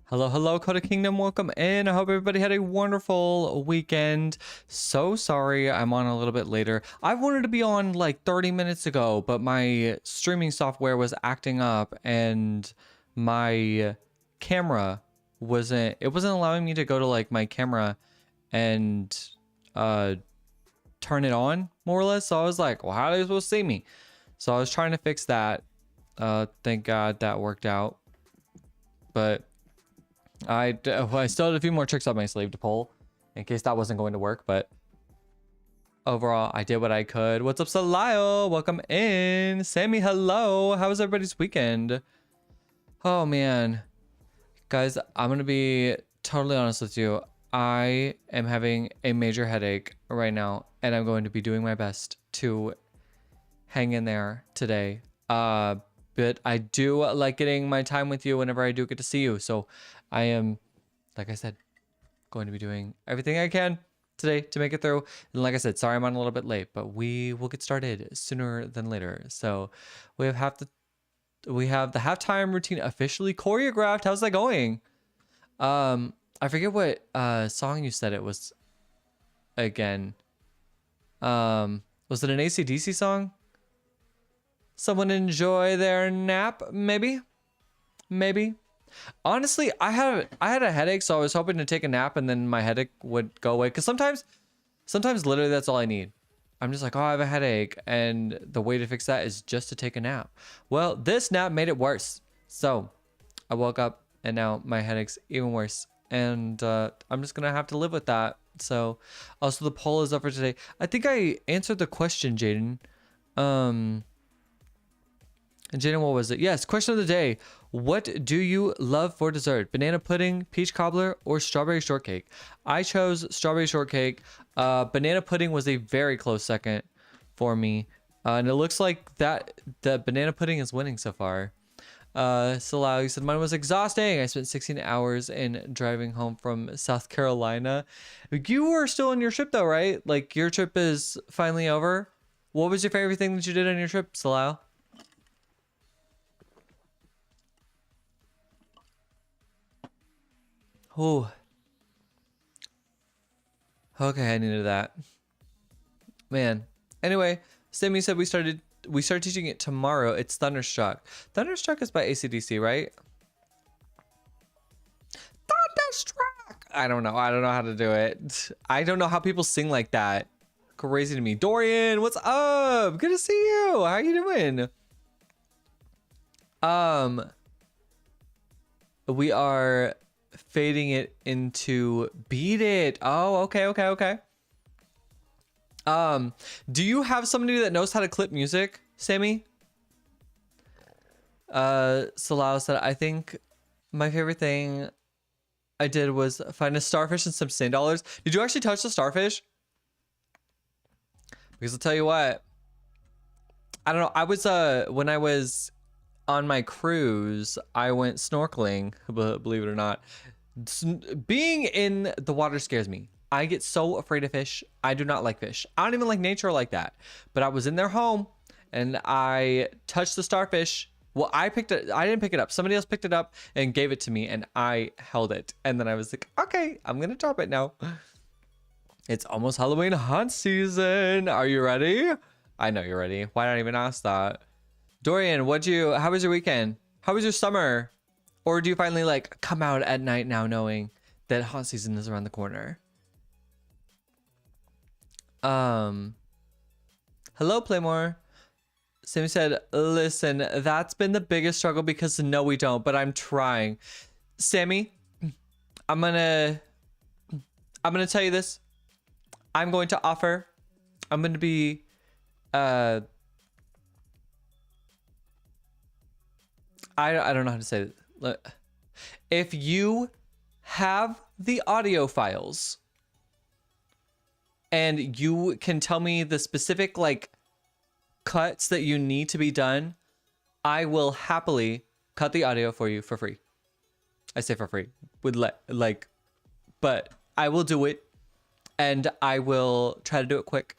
Hello, hello, Kota Kingdom. Welcome in. I hope everybody had a wonderful weekend. So sorry I'm on a little bit later. I wanted to be on like 30 minutes ago, but my streaming software was acting up and my camera wasn't allowing me to go to like my camera and turn it on more or less. So I was like, well, how are they supposed to see me? So I was trying to fix that. Thank God that worked out. But I still had a few more tricks up my sleeve to pull in case that wasn't going to work, but overall, I did what I could. What's up, Salio? Welcome in. Sammy, hello. How was everybody's weekend? Oh, man. Guys, I'm going to be totally honest with you. I am having a major headache right now, and I'm going to be doing my best to hang in there today. But I do like getting my time with you whenever I do get to see you. So I am, like I said, going to be doing everything I can today to make it through. And like I said, sorry I'm on a little bit late, but we will get started sooner than later. So we have the halftime routine officially choreographed. How's that going? I forget what song you said it was again. Was it an AC/DC song? Someone enjoy their nap, maybe? Honestly, I had a headache, so I was hoping to take a nap and then my headache would go away. Because sometimes literally that's all I need. I'm just like, oh, I have a headache, and the way to fix that is just to take a nap. Well, this nap made it worse. So I woke up and now my headache's even worse. And I'm just gonna have to live with that. So also the poll is up for today. I think I answered the question, Jaden. And Jaden, what was it? Yes, question of the day. What do you love for dessert? Banana pudding, peach cobbler, or strawberry shortcake? I chose strawberry shortcake. Banana pudding was a very close second for me. And it looks like that the banana pudding is winning so far. Salau, you said mine was exhausting. I spent 16 hours in driving home from South Carolina. You were still on your trip though, right? Like your trip is finally over. What was your favorite thing that you did on your trip, Salau? Oh, okay, I needed that, man. Anyway, Sammy said we start teaching it tomorrow. It's Thunderstruck. Thunderstruck is by AC/DC, right? Thunderstruck. I don't know. I don't know how to do it. I don't know how people sing like that. Crazy to me. Dorian, what's up? Good to see you. How you doing? We are fading it into Beat It. Oh, okay. Do you have somebody that knows how to clip music, Sammy? Salau said, I think my favorite thing I did was find a starfish and some sand dollars. Did you actually touch the starfish? Because I'll tell you what, I don't know. I was when I was on my cruise, I went snorkeling, but believe it or not, being in the water scares me. I get so afraid of fish. I do not like fish. I don't even like nature like that. But I was in their home and I touched the starfish. Well, I didn't pick it up. Somebody else picked it up and gave it to me and I held it. And then I was like, okay, I'm going to drop it now. It's almost Halloween hunt season. Are you ready? I know you're ready. Why not even ask that? Dorian, how was your weekend? How was your summer? Or do you finally like come out at night now knowing that haunt season is around the corner? Hello, Playmore. Sammy said, listen, that's been the biggest struggle because no, we don't, but I'm trying. Sammy, I'm gonna tell you this. I'm going to be, I don't know how to say it. Look, if you have the audio files and you can tell me the specific like cuts that you need to be done, I will happily cut the audio for you for free. I say for free but I will do it and I will try to do it quick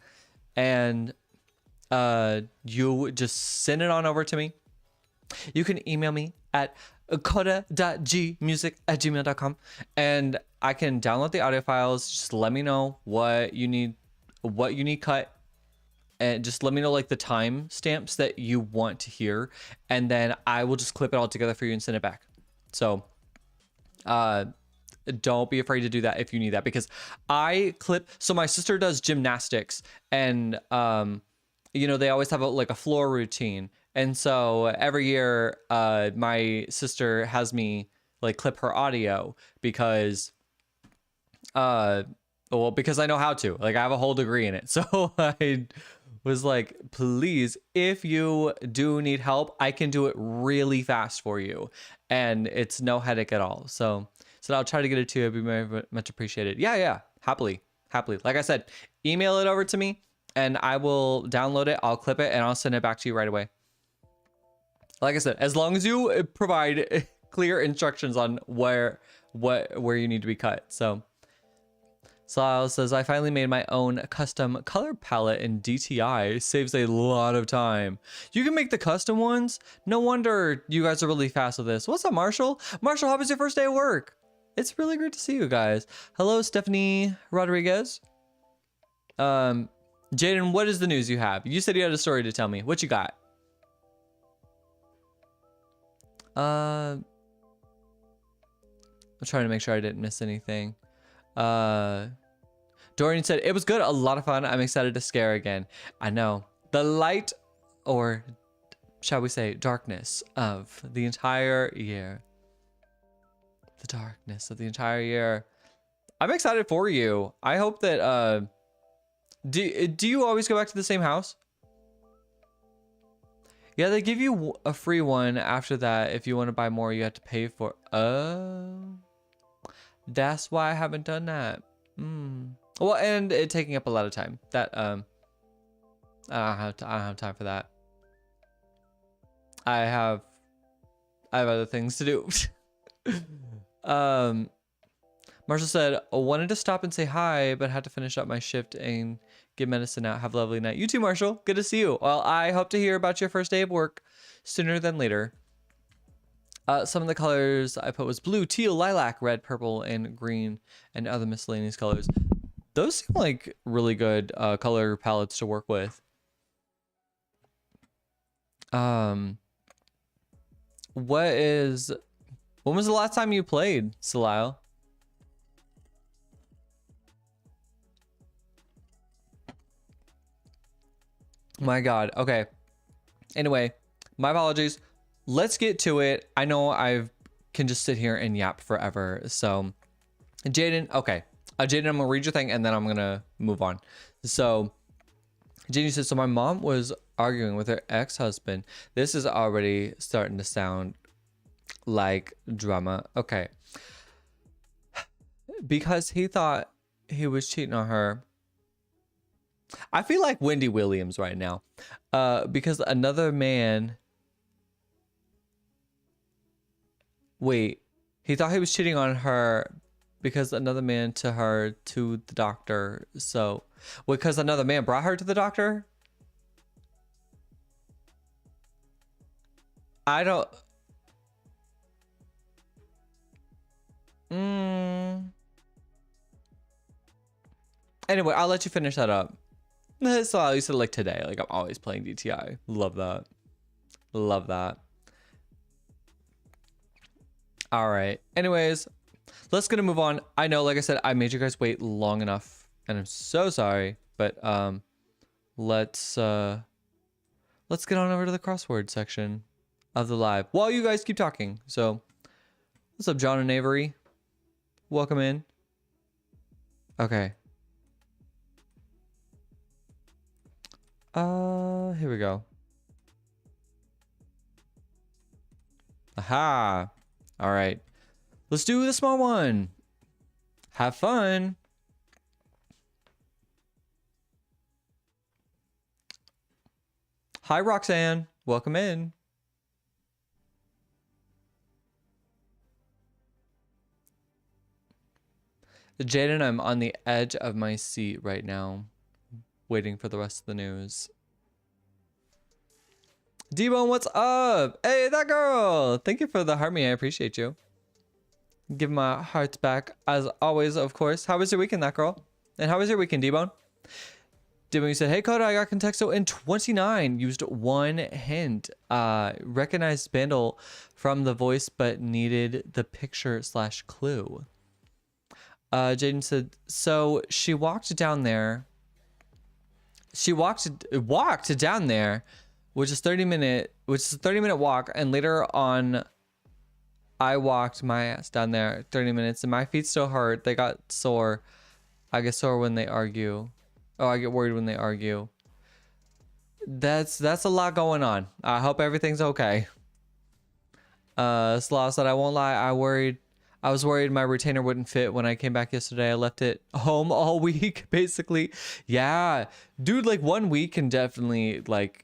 and you just send it on over to me. You can email me at Kota.gmusic@gmail.com, and I can download the audio files. Just let me know what you need cut, and just let me know like the time stamps that you want to hear, and then I will just clip it all together for you and send it back. So don't be afraid to do that if you need that, because I clip. So my sister does gymnastics, and you know, they always have like a floor routine, and so every year my sister has me like clip her audio because well, because I know how to. Like, I have a whole degree in it. So I was like, please, if you do need help, I can do it really fast for you, and it's no headache at all. So I'll try to get it to you. It'd be very much appreciated. Yeah, happily. Like I said, email it over to me and I will download it. I'll clip it and I'll send it back to you right away. Like I said, as long as you provide clear instructions on where you need to be cut. So Sal says, I finally made my own custom color palette in DTI. Saves a lot of time. You can make the custom ones? No wonder you guys are really fast with this. What's up, Marshall? Marshall, how was your first day of work? It's really great to see you guys. Hello, Stephanie Rodriguez. Jaden, what is the news you have? You said you had a story to tell me. What you got? I'm trying to make sure I didn't miss anything. Dorian said, it was good, a lot of fun. I'm excited to scare again. I know. The light, or shall we say darkness, of the entire year. The darkness of the entire year. I'm excited for you. I hope that do you always go back to the same house? Yeah, they give you a free one after that. If you want to buy more, you have to pay for. That's why I haven't done that. Well, and it taking up a lot of time. That I don't have time for that. I have other things to do. Marshall said, I wanted to stop and say hi, but had to finish up my shift and get medicine out. Have a lovely night. You too, Marshall. Good to see you. Well, I hope to hear about your first day of work sooner than later. Some of the colors I put was blue, teal, lilac, red, purple, and green, and other miscellaneous colors. Those seem like really good color palettes to work with. When was the last time you played, Salile? My God. Okay. Anyway, my apologies. Let's get to it. I know I can just sit here and yap forever. So, Jaden, okay. Jaden, I'm gonna read your thing and then I'm gonna move on. So, Jaden says, so my mom was arguing with her ex-husband. This is already starting to sound like drama. Okay. Because he thought he was cheating on her. I feel like Wendy Williams right now. Because another man... Wait. He thought he was cheating on her because another man took her to the doctor. So, because another man brought her to the doctor? I don't... Anyway, I'll let you finish that up. So I used to like today. Like, I'm always playing DTI. Love that. Love that. All right. Anyways, let's gonna move on. I know, like I said, I made you guys wait long enough, and I'm so sorry. But let's get on over to the crossword section of the live while you guys keep talking. So, what's up, John and Avery? Welcome in. Okay. Here we go. Aha. All right. Let's do the small one. Have fun. Hi, Roxanne. Welcome in. Jaden, I'm on the edge of my seat right now, waiting for the rest of the news. D-Bone, what's up? Hey, that girl. Thank you for the heart me. I appreciate you. Give my hearts back as always, of course. How was your weekend, that girl? And how was your weekend, D-Bone? D-Bone, you said, hey, Kota, I got Contexto in 29. Used one hint. Recognized Bandle from the voice, but needed the picture / clue. Jaden said, so she walked down there. She walked down there, which is a 30-minute walk, and later on I walked my ass down there 30 minutes and my feet still hurt. They got sore. I get sore when they argue. Oh, I get worried when they argue. That's a lot going on. I hope everything's okay. Slaw said, I won't lie, I was worried my retainer wouldn't fit when I came back yesterday. I left it home all week, basically. Yeah, dude, like 1 week can definitely like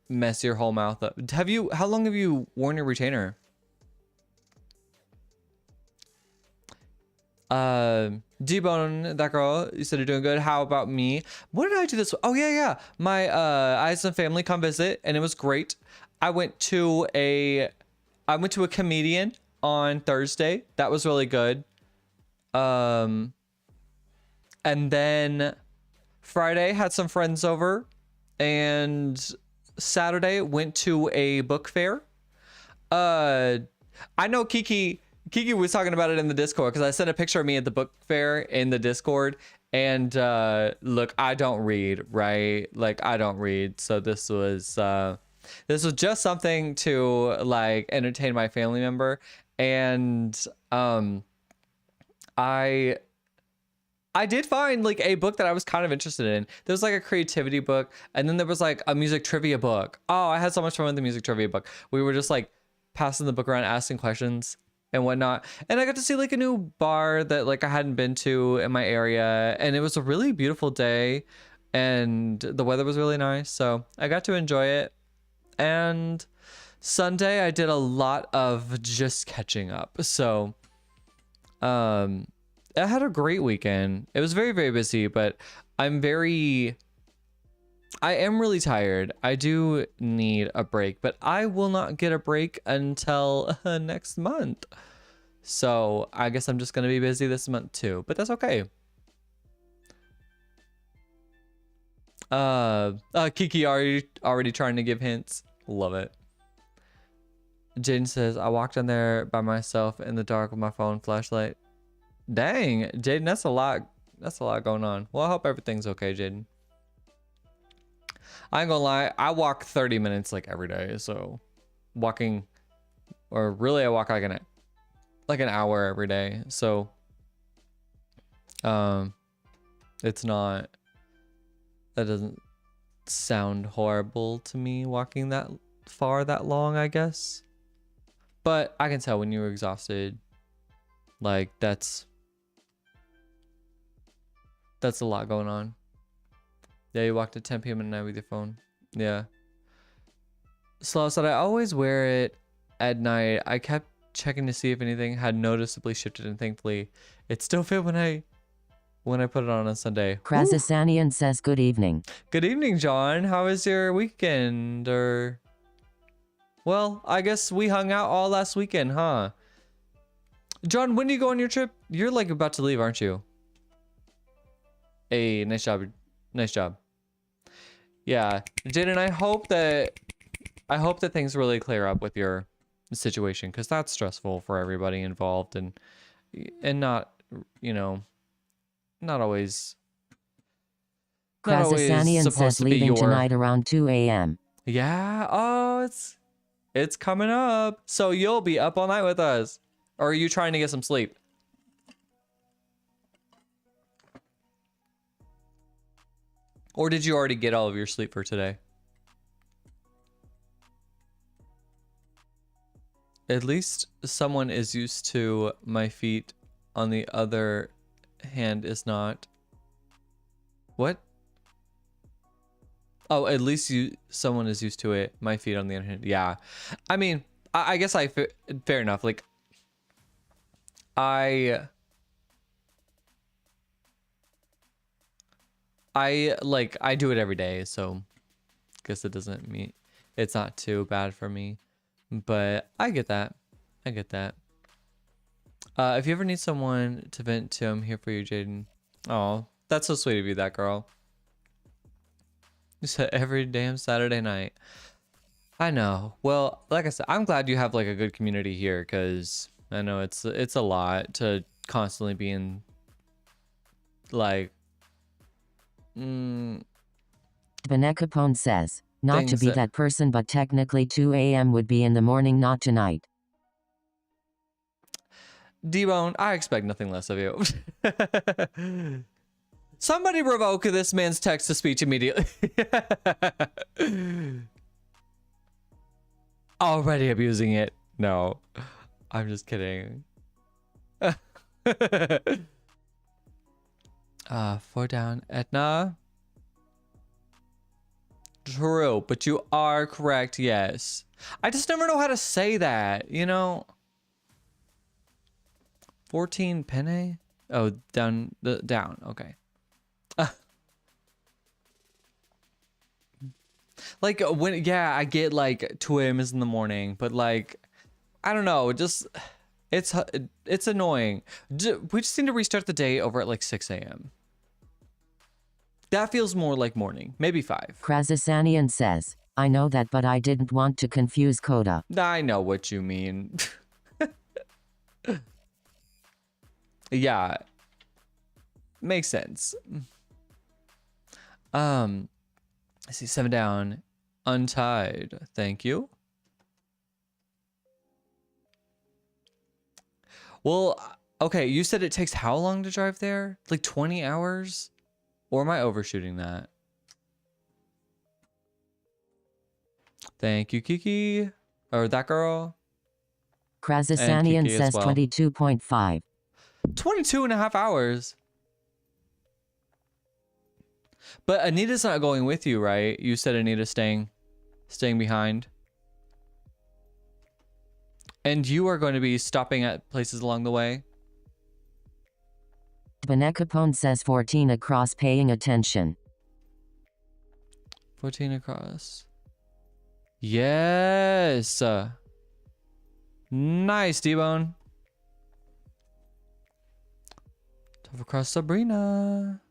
mess your whole mouth up. How long have you worn your retainer? D-Bone, that girl, you said you're doing good. How about me? What did I do this? Oh yeah. I had some family come visit and it was great. I went to a comedian on Thursday. That was really good. And then Friday had some friends over, and Saturday went to a book fair. I know Kiki was talking about it in the Discord because I sent a picture of me at the book fair in the Discord. And look, I don't read, right? Like I don't read. So this was just something to like entertain my family member. And I did find like a book that I was kind of interested in. There was like a creativity book, and then there was like a music trivia book. Oh, I had so much fun with the music trivia book. We were just like passing the book around, asking questions and whatnot. And I got to see like a new bar that like I hadn't been to in my area, and it was a really beautiful day and the weather was really nice. So I got to enjoy it. And Sunday I did a lot of just catching up. So I had a great weekend. It was very, very busy, but I am really tired. I do need a break, but I will not get a break until next month. So I guess I'm just going to be busy this month too, but that's okay. Kiki already trying to give hints. Love it. Jaden says, I walked in there by myself in the dark with my phone flashlight. Dang, Jaden, that's a lot going on. Well, I hope everything's okay, Jaden. I ain't gonna lie, I walk 30 minutes like every day, so walking, or really I walk like an hour every day. So it's not, that doesn't sound horrible to me, walking that far that long, I guess. But I can tell when you're exhausted, like that's a lot going on. Yeah, you walked at 10 p.m. at night with your phone. Yeah. Slaw said, I always wear it at night. I kept checking to see if anything had noticeably shifted, and thankfully it still fit when I put it on Sunday. Krazasanian says good evening. Good evening, John. How was your weekend? Or, well, I guess we hung out all last weekend, huh? John, when do you go on your trip? You're like about to leave, aren't you? Hey, nice job. Nice job. Yeah, Jaden, I hope that things really clear up with your situation, because that's stressful for everybody involved, and not, you know, not always Krazasanian says supposed to be leaving your tonight around 2 a.m. Yeah. Oh, it's coming up. So you'll be up all night with us, or are you trying to get some sleep? Or did you already get all of your sleep for today? At least someone is used to my feet. On the other hand is not. What? Oh, at least someone is used to it. My feet on the other hand. Yeah. I mean, I guess fair enough. Like, I do it every day, so I guess it it's not too bad for me. But I get that. I get that. If you ever need someone to vent to, I'm here for you, Jaden. Oh, that's so sweet of you, that girl. You said every damn Saturday night. I know. Well, like I said, I'm glad you have like a good community here, because I know it's a lot to constantly be in like Benekapone says, not to things be that that person, but technically 2 a.m. would be in the morning, not tonight. D-Bone, I expect nothing less of you. Somebody revoke this man's text to speech immediately. Already abusing it. No, I'm just kidding. 4 down, Etna. True, but you are correct, yes. I just never know how to say that, you know? 14 penne? Oh, down, okay. Like when, yeah, I get like 2 a.m. is in the morning, but like, I don't know, just, it's annoying. We just need to restart the day over at like 6 a.m. That feels more like morning, maybe 5. Krazasanian says, I know that, but I didn't want to confuse Kota. I know what you mean. Yeah, makes sense. I see 7 down, untied. Thank you. Well, okay, you said it takes how long to drive there? Like 20 hours? Or am I overshooting that? Thank you, Kiki. Or that girl. Krazasanian Kiki as says well. 22.5. 22 and a half hours. But Anita's not going with you, right? You said Anita's staying behind. And you are going to be stopping at places along the way? Benekapone says 14 across, paying attention. 14 across. Yes. Nice, D-Bone. Tough across Sabrina.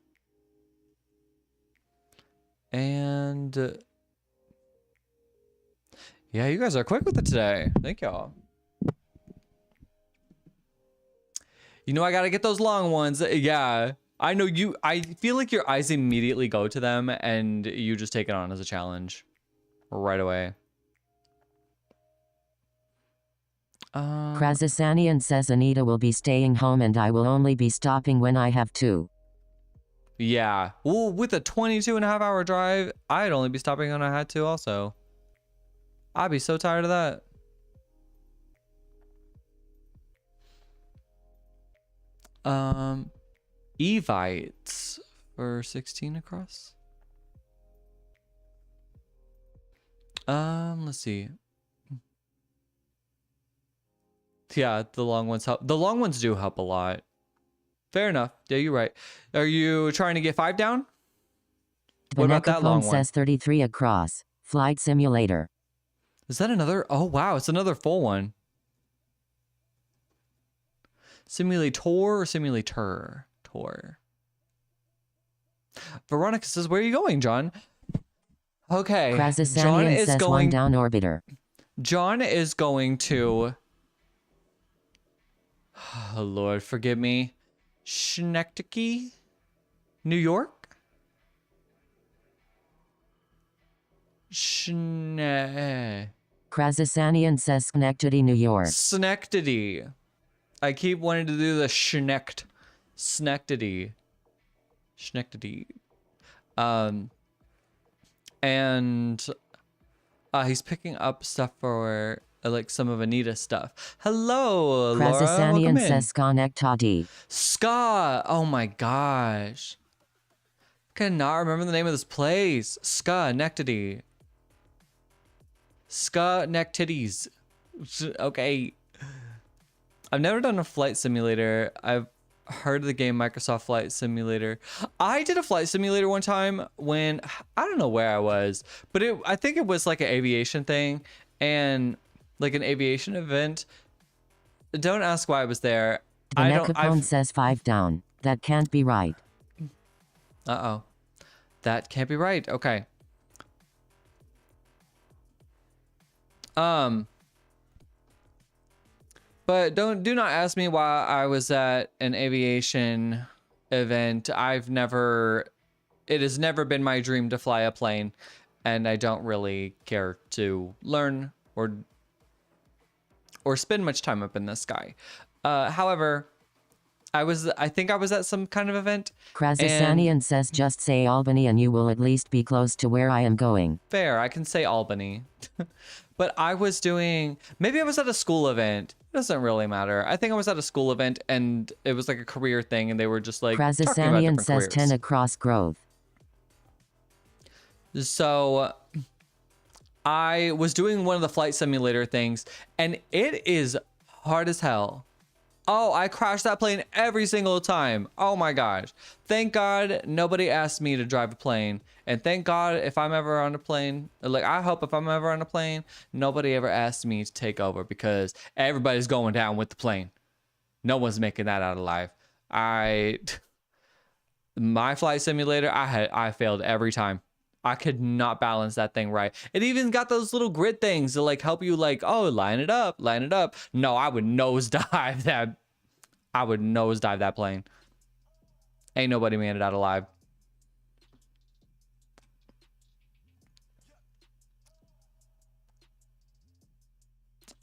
And yeah, you guys are quick with it today. Thank y'all. You know, I gotta get those long ones. Yeah, I know you. I feel like your eyes immediately go to them and you just take it on as a challenge right away. Krazasanian says Anita will be staying home and I will only be stopping when I have to. Yeah. Well, with a 22 and a half hour drive, I'd only be stopping when I had to also. I'd be so tired of that. Evites for 16 across. Let's see. Yeah, the long ones help. The long ones do help a lot. Fair enough. Yeah, you're right. Are you trying to get 5 down? What about that long one? Says 33 across. Flight simulator. Is that another? Oh, wow. It's another full one. Simulator or simulator? Tor. Veronica says, where are you going, John? Okay. John is says going 1 down orbiter. John is going to... Oh, Lord, forgive me. Schenectady, New York? Krazasanian says Schenectady, New York. Schenectady. I keep wanting to do the Schenectady. And he's picking up stuff for like some of Anita's stuff. Hello, Laura. Welcome in. Says Schenectady. Ska. Oh my gosh. Cannot remember the name of this place. Schenectady. Okay. I've never done a flight simulator. I've heard of the game Microsoft Flight Simulator. I did a flight simulator one time when I don't know where I was, but I think it was like an aviation thing and like an aviation event. Don't ask why I was there. The Necapone says 5 down. That can't be right. Uh-oh. That can't be right. Okay. But do not ask me why I was at an aviation event. It has never been my dream to fly a plane, and I don't really care to learn or spend much time up in the sky. However, I think I was at some kind of event. Krasasanian says just say Albany and you will at least be close to where I am going. Fair, I can say Albany. But I was maybe I was at a school event. It doesn't really matter. I think I was at a school event and it was like a career thing and they were just like talking about Krasasanian different says careers. 10 across Grove. So I was doing one of the flight simulator things and it is hard as hell. Oh, I crashed that plane every single time. Oh my gosh. Thank God nobody asked me to drive a plane. And thank God if I'm ever on a plane, like I hope if I'm ever on a plane, nobody ever asked me to take over because everybody's going down with the plane. No one's making that out alive. My flight simulator, I failed every time. I could not balance that thing right. It even got those little grid things to like help you like, oh, line it up. No, I would nosedive that. I would nosedive that plane. Ain't nobody made it out alive.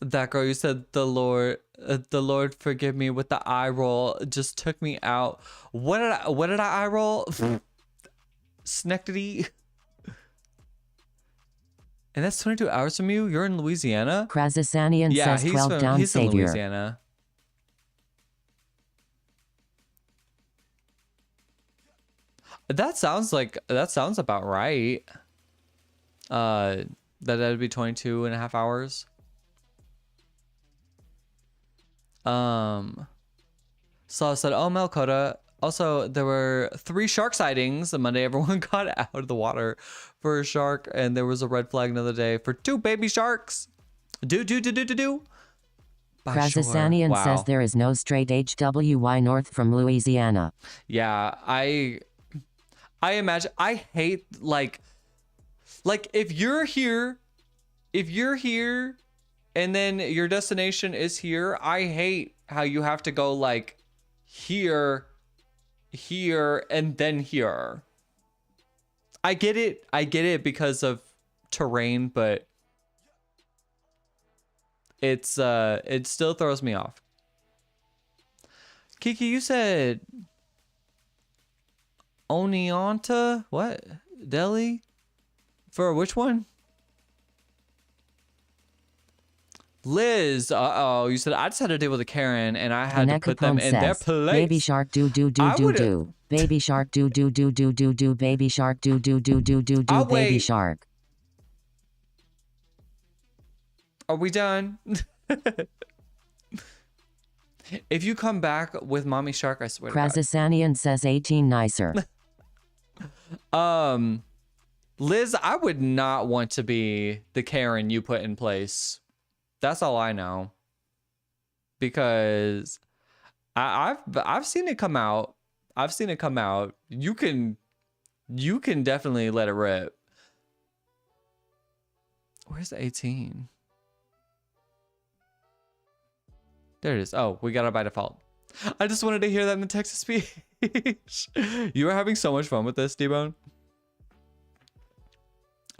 That girl, you said the Lord forgive me with the eye roll just took me out. What did I eye roll? Snectity. And that's 22 hours from you? You're in Louisiana? Krasasanian says 12 down he's Savior. in Louisiana. That sounds about right. That'd be 22 and a half hours. So I said, oh, Mel Kota. Also, there were 3 shark sightings on Monday. Everyone got out of the water for a shark, and there was a red flag another day for 2 baby sharks. Do. Krasasanian says there is no straight HWY north from Louisiana. Yeah, I imagine. I hate like if you're here, and then your destination is here. I hate how you have to go like here, and then here. I get it because of terrain, but it still throws me off. Kiki, you said Oneonta? What? Delhi? For which one? Liz, you said I just had to deal with a Karen and I had to put them in their place. Baby shark do. Baby shark do. Baby shark do. Baby shark. Are we done? If you come back with Mommy Shark, I swear to God. Krasasanian says 18 nicer. Liz, I would not want to be the Karen you put in place. That's all I know. Because I've seen it come out. You can definitely let it rip. Where's the 18? There it is. Oh, we got it by default. I just wanted to hear that in the text to speech. You are having so much fun with this, D-Bone.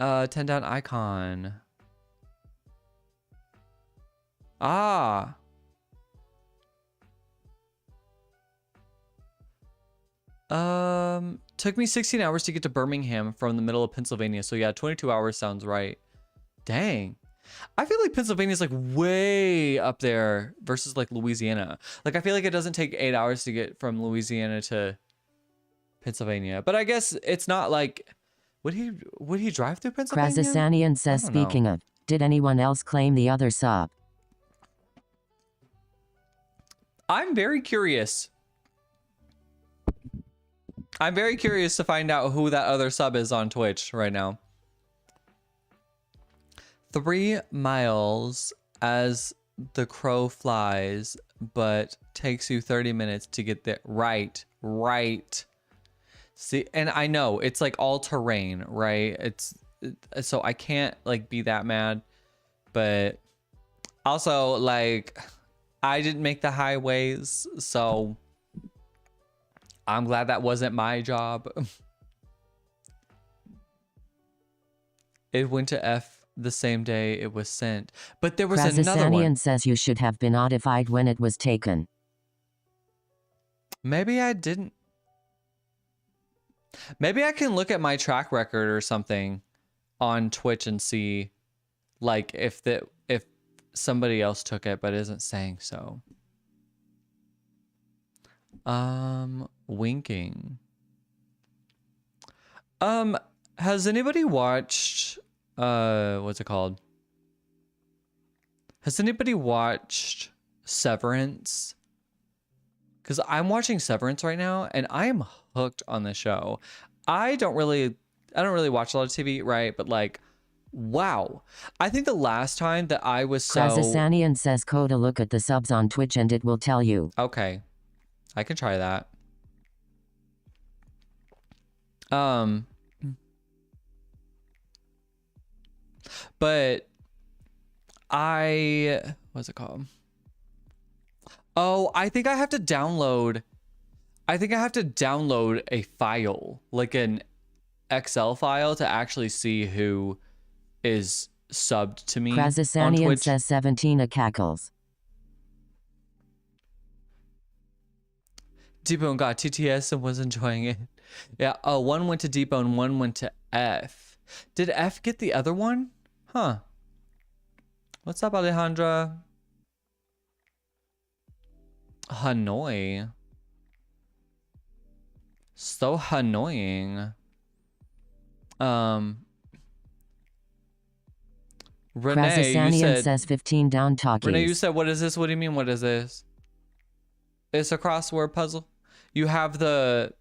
10 down icon. Ah. Took me 16 hours to get to Birmingham from the middle of Pennsylvania. So yeah, 22 hours sounds right. Dang. I feel like Pennsylvania is like way up there versus like Louisiana. Like I feel like it doesn't take 8 hours to get from Louisiana to Pennsylvania. But I guess it's not like would he drive through Pennsylvania? Krasasanian says speaking of, did anyone else claim the other sub? I'm very curious. I'm very curious to find out who that other sub is on Twitch right now. 3 miles as the crow flies, but takes you 30 minutes to get there. Right. See, and I know it's like all terrain, right? So I can't like be that mad, but also like I didn't make the highways, so I'm glad that wasn't my job. It went to F the same day it was sent, but there was another one. Says you should have been notified when it was taken. Maybe I didn't. Maybe I can look at my track record or something on Twitch and see like if somebody else took it but isn't saying so. Winking. Has anybody watched what's it called? Has anybody watched Severance? Because I'm watching Severance right now and I am hooked on the show. I don't really watch a lot of TV, right? But like, wow. I think the last time that I was so... Krazasanian says Kota, look at the subs on Twitch and it will tell you. Okay. I can try that. But what's it called? Oh, I think I have to download a file, like an Excel file, to actually see who is subbed to me on Twitch. Says 17 cackles. Debone got TTS and was enjoying it. Yeah. Oh, one went to Debone, one went to F. Did F get the other one? Huh. What's up, Alejandra? Hanoi. So annoying. Renee, you said, says 15 down talkies. Renee, you said, what is this? What do you mean, what is this? It's a crossword puzzle. You have the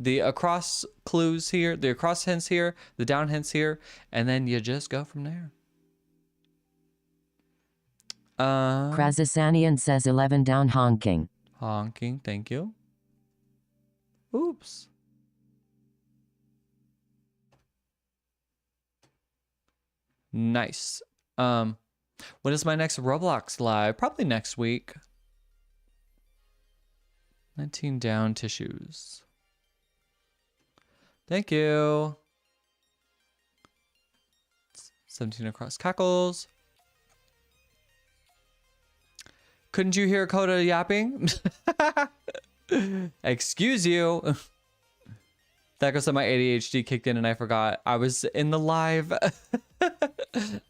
across clues here, the across hints here, the down hints here, and then you just go from there. Krazasanian says 11 down honking. Honking, thank you. Oops. Nice. When is my next Roblox live? Probably next week. 19 down tissues. Thank you. 17 across cackles. Couldn't you hear Kota yapping? Excuse you. That goes to my ADHD kicked in and I forgot. I was in the live. I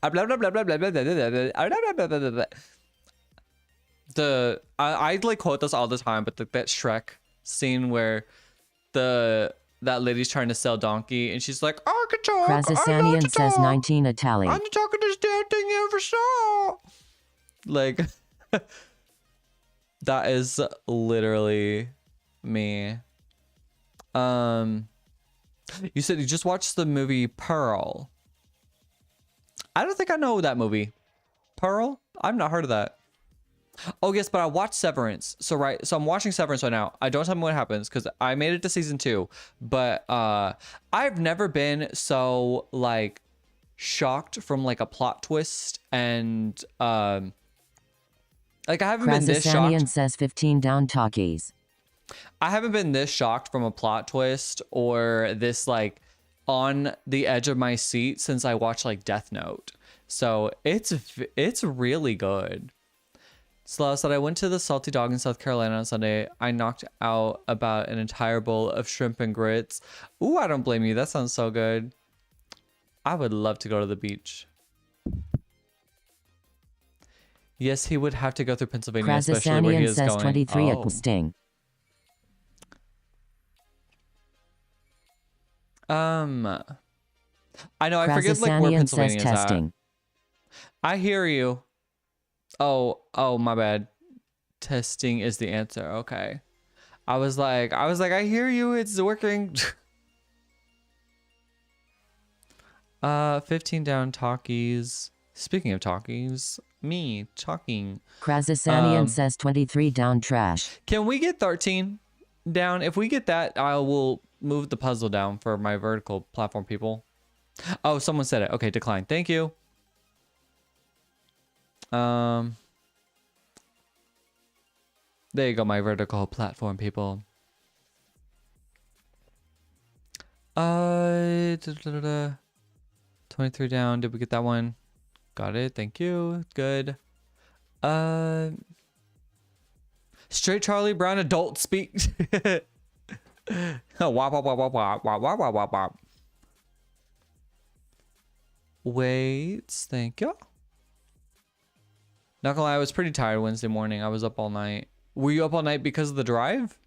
like quote this all the time, but that Shrek scene where that lady's trying to sell donkey and she's like, I can talk. Krazasanian says 19 a tally. I'm talking this damn thing ever so. Like that is literally me. You said you just watched the movie Pearl. I don't think I know that movie. Pearl? I've not heard of that. Oh yes, but I watched Severance. So I'm watching Severance right now. Don't tell me what happens because I made it to season 2. But I've never been so like shocked from like a plot twist and like I haven't been this shocked. Says 15 down talkies. I haven't been this shocked from a plot twist or this like on the edge of my seat since I watched like Death Note. So it's really good. Slow said, I went to the Salty Dog in South Carolina on Sunday. I knocked out about an entire bowl of shrimp and grits. Ooh, I don't blame you. That sounds so good. I would love to go to the beach. Yes, he would have to go through Pennsylvania, especially where he is says going. 23 at Sting. I know, I forget like where Pennsylvania is at. I hear you. Oh, my bad. Testing is the answer. Okay. I was like, I hear you. It's working. 15 down talkies. Speaking of talkies, me talking. Krazasanian says 23 down trash. Can we get 13 down? If we get that, I will move the puzzle down for my vertical platform people. Oh, someone said it. Okay, decline. Thank you. There you go, my vertical platform people. 23 down. Did we get that one? Got it. Thank you. Good. Straight Charlie Brown adult speak. Wop, wop, wop, wop, wop, wop, wop, wop, wop. Wait. Thank you. Not gonna lie, I was pretty tired Wednesday morning. I was up all night. Were you up all night because of the drive?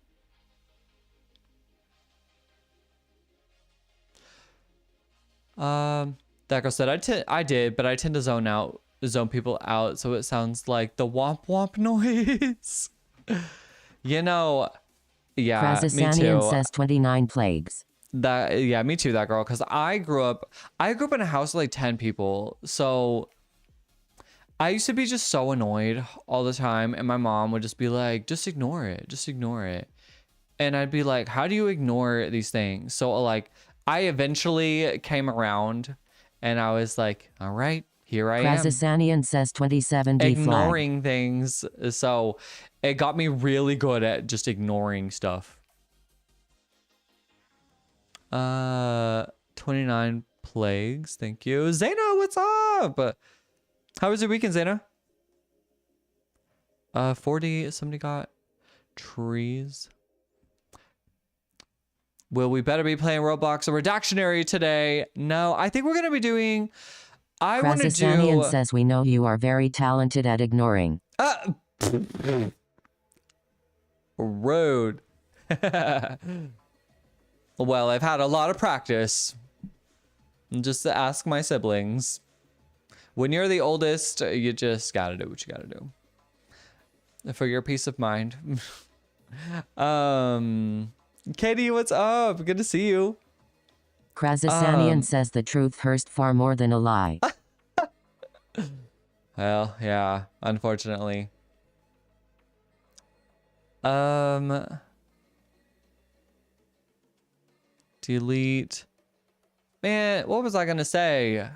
That girl said I did, but I tend to zone people out, so it sounds like the womp womp noise. You know, yeah, me too. Says 29 plagues. Yeah, me too, that girl. Because I grew up in a house of like 10 people, so I used to be just so annoyed all the time, and my mom would just be like, just ignore it, just ignore it. And I'd be like, how do you ignore these things? So like, I eventually came around, and I was like, all right, here I am. Krazasanian says 27 D ignoring things. So it got me really good at just ignoring stuff. 29 plagues. Thank you. Zaina, what's up? How was your weekend, Zaina? 40. Somebody got trees. Will we better be playing Roblox or Redactionary today? No, I think we're going to be doing... I want to do... says we know you are very talented at ignoring. Rude. Well, I've had a lot of practice. Just to ask my siblings. When you're the oldest, you just gotta do what you gotta do. For your peace of mind. Katie, what's up? Good to see you. Krazasanian says the truth hurts far more than a lie. Well, yeah, unfortunately. Delete. Man, what was I gonna say?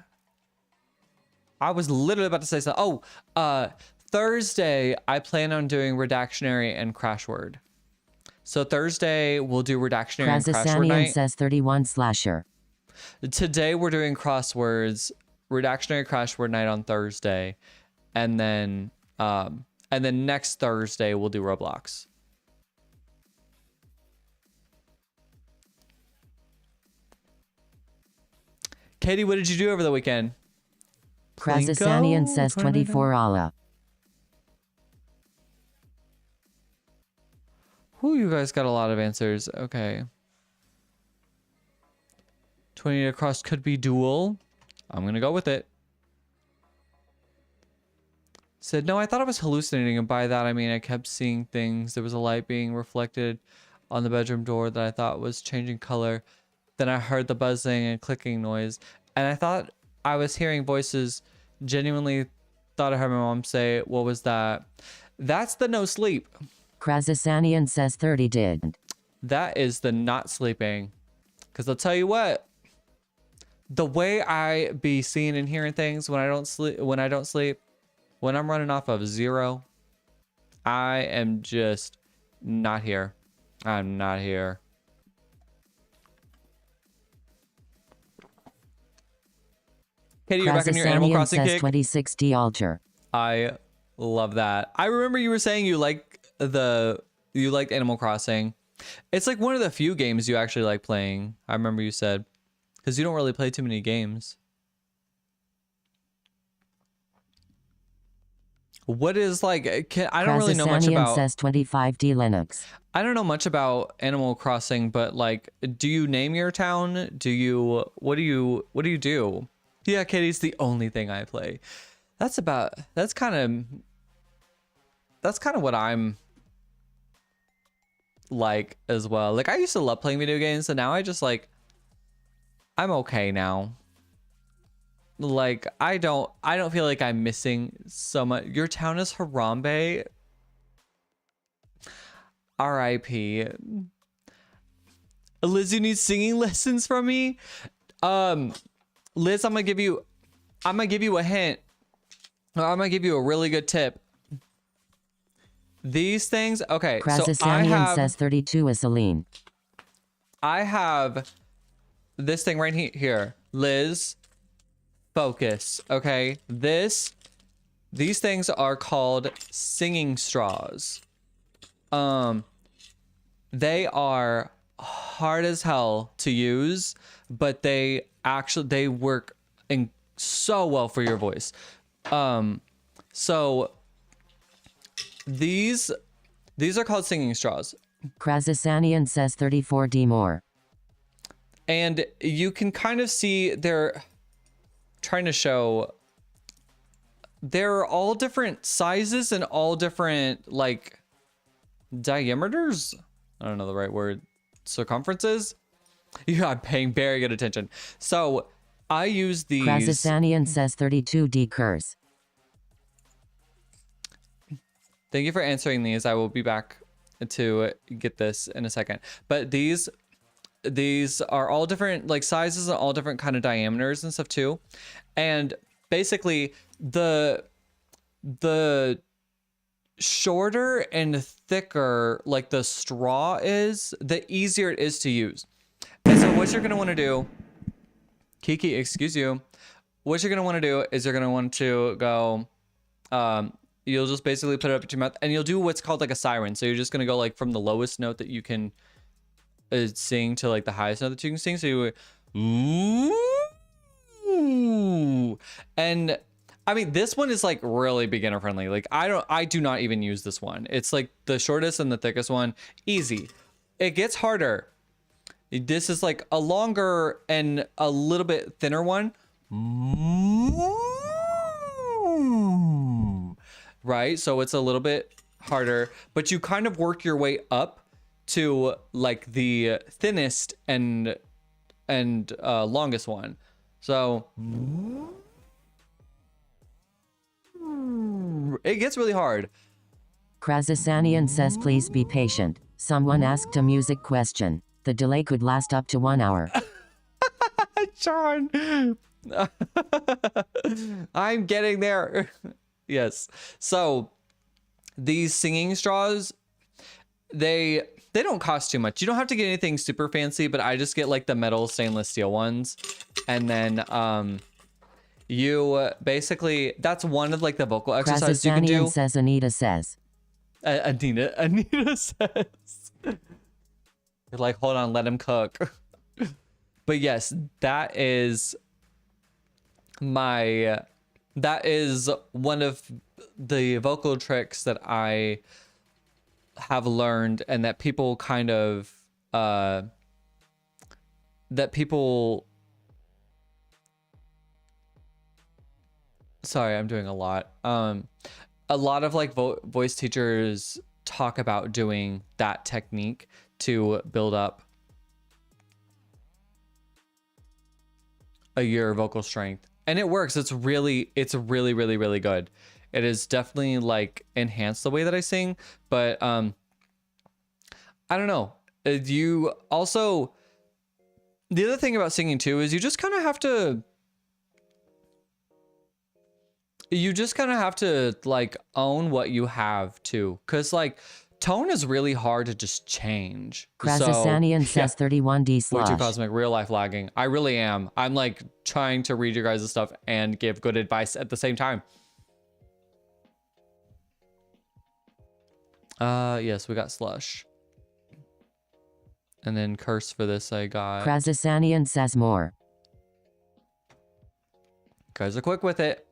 I was literally about to say something. Oh, Thursday, I plan on doing Redactionary and Crashword. So Thursday, we'll do Redactionary and Crashword night. says 31 slasher. Today, we're doing Crosswords, Redactionary Crashword night on Thursday. And then next Thursday, we'll do Roblox. Katie, what did you do over the weekend? Krazasanian says 24 Allah. Whew, you guys got a lot of answers. Okay. 20 across could be dual. I'm going to go with it. Said, no, I thought I was hallucinating. And by that, I mean, I kept seeing things. There was a light being reflected on the bedroom door that I thought was changing color. Then I heard the buzzing and clicking noise. And I thought I was hearing voices. Genuinely thought I heard my mom say, what was that? That's the no sleep. Krazasanian says 30 did. That is the not sleeping. Because I'll tell you what. The way I be seeing and hearing things when I don't sleep, when I'm running off of 0, I am just not here. I'm not here. Katie, you're back in your Animal Crossing kick. 2060 altar. I love that. I remember you were saying you liked Animal Crossing. It's like one of the few games you actually like playing. I remember you said, because you don't really play too many games. What is like? I don't really know much about. Says 25D Linux. I don't know much about Animal Crossing, but like, do you name your town? Do you? What do you do? Yeah, Katie's the only thing I play. That's kind of what I'm like as well. Like I used to love playing video games, and now I just like I'm okay now. Like I don't feel like I'm missing so much. Your town is Harambe. R.I.P. Liz, you need singing lessons from me. Liz, I'm gonna give you a hint. I'm gonna give you a really good tip. These things, okay. So says 32 is Celine. I have this thing right here. Liz, focus. Okay, these things are called singing straws. They are hard as hell to use, but they work so well for your voice. So these are called singing straws. Krasasanian says 34D more. And you can kind of see they're trying to show they're all different sizes and all different like diameters. I don't know the right word. Circumferences. Yeah, I'm paying very good attention. So I use these. Krasasanian says 32D curse. Thank you for answering these. I will be back to get this in a second. But these are all different like sizes and all different kind of diameters and stuff too. And basically the shorter and thicker like the straw is, the easier it is to use. And so what you're going to want to do, Kiki, excuse you, what you're going to want to do is you're going to want to go, you'll just basically put it up to your mouth and you'll do what's called like a siren. So you're just going to go like from the lowest note that you can sing to like the highest note that you can sing. So you ooh, and I mean, this one is like really beginner friendly. Like I do not even use this one. It's like the shortest and the thickest one. Easy. It gets harder. This is like a longer and a little bit thinner one. Right? So it's a little bit harder, but you kind of work your way up to like the thinnest and longest one. So it gets really hard. Krasasanian says please be patient. Someone asked a music question. The delay could last up to 1 hour. John. I'm getting there. Yes. So these singing straws, they don't cost too much. You don't have to get anything super fancy, but I just get like the metal stainless steel ones. And then you basically, that's one of like the vocal exercises you can do. Says Anita says. Anita says. You're like, hold on, let him cook. But yes, that is one of the vocal tricks that I have learned and that people kind of sorry, I'm doing a lot. A lot of like voice teachers talk about doing that technique to build up your vocal strength, and it works. It's really really good. It is definitely like enhanced the way that I sing, but I don't know. You also, the other thing about singing too is you just kind of have to like own what you have too, because like tone is really hard to just change. Krasasanian says 31D slush. Way too cosmic, real life lagging. I really am. I'm like trying to read your guys' stuff and give good advice at the same time. Yes, we got slush. And then curse for this I got. Krasasanian says more. Guys are quick with it.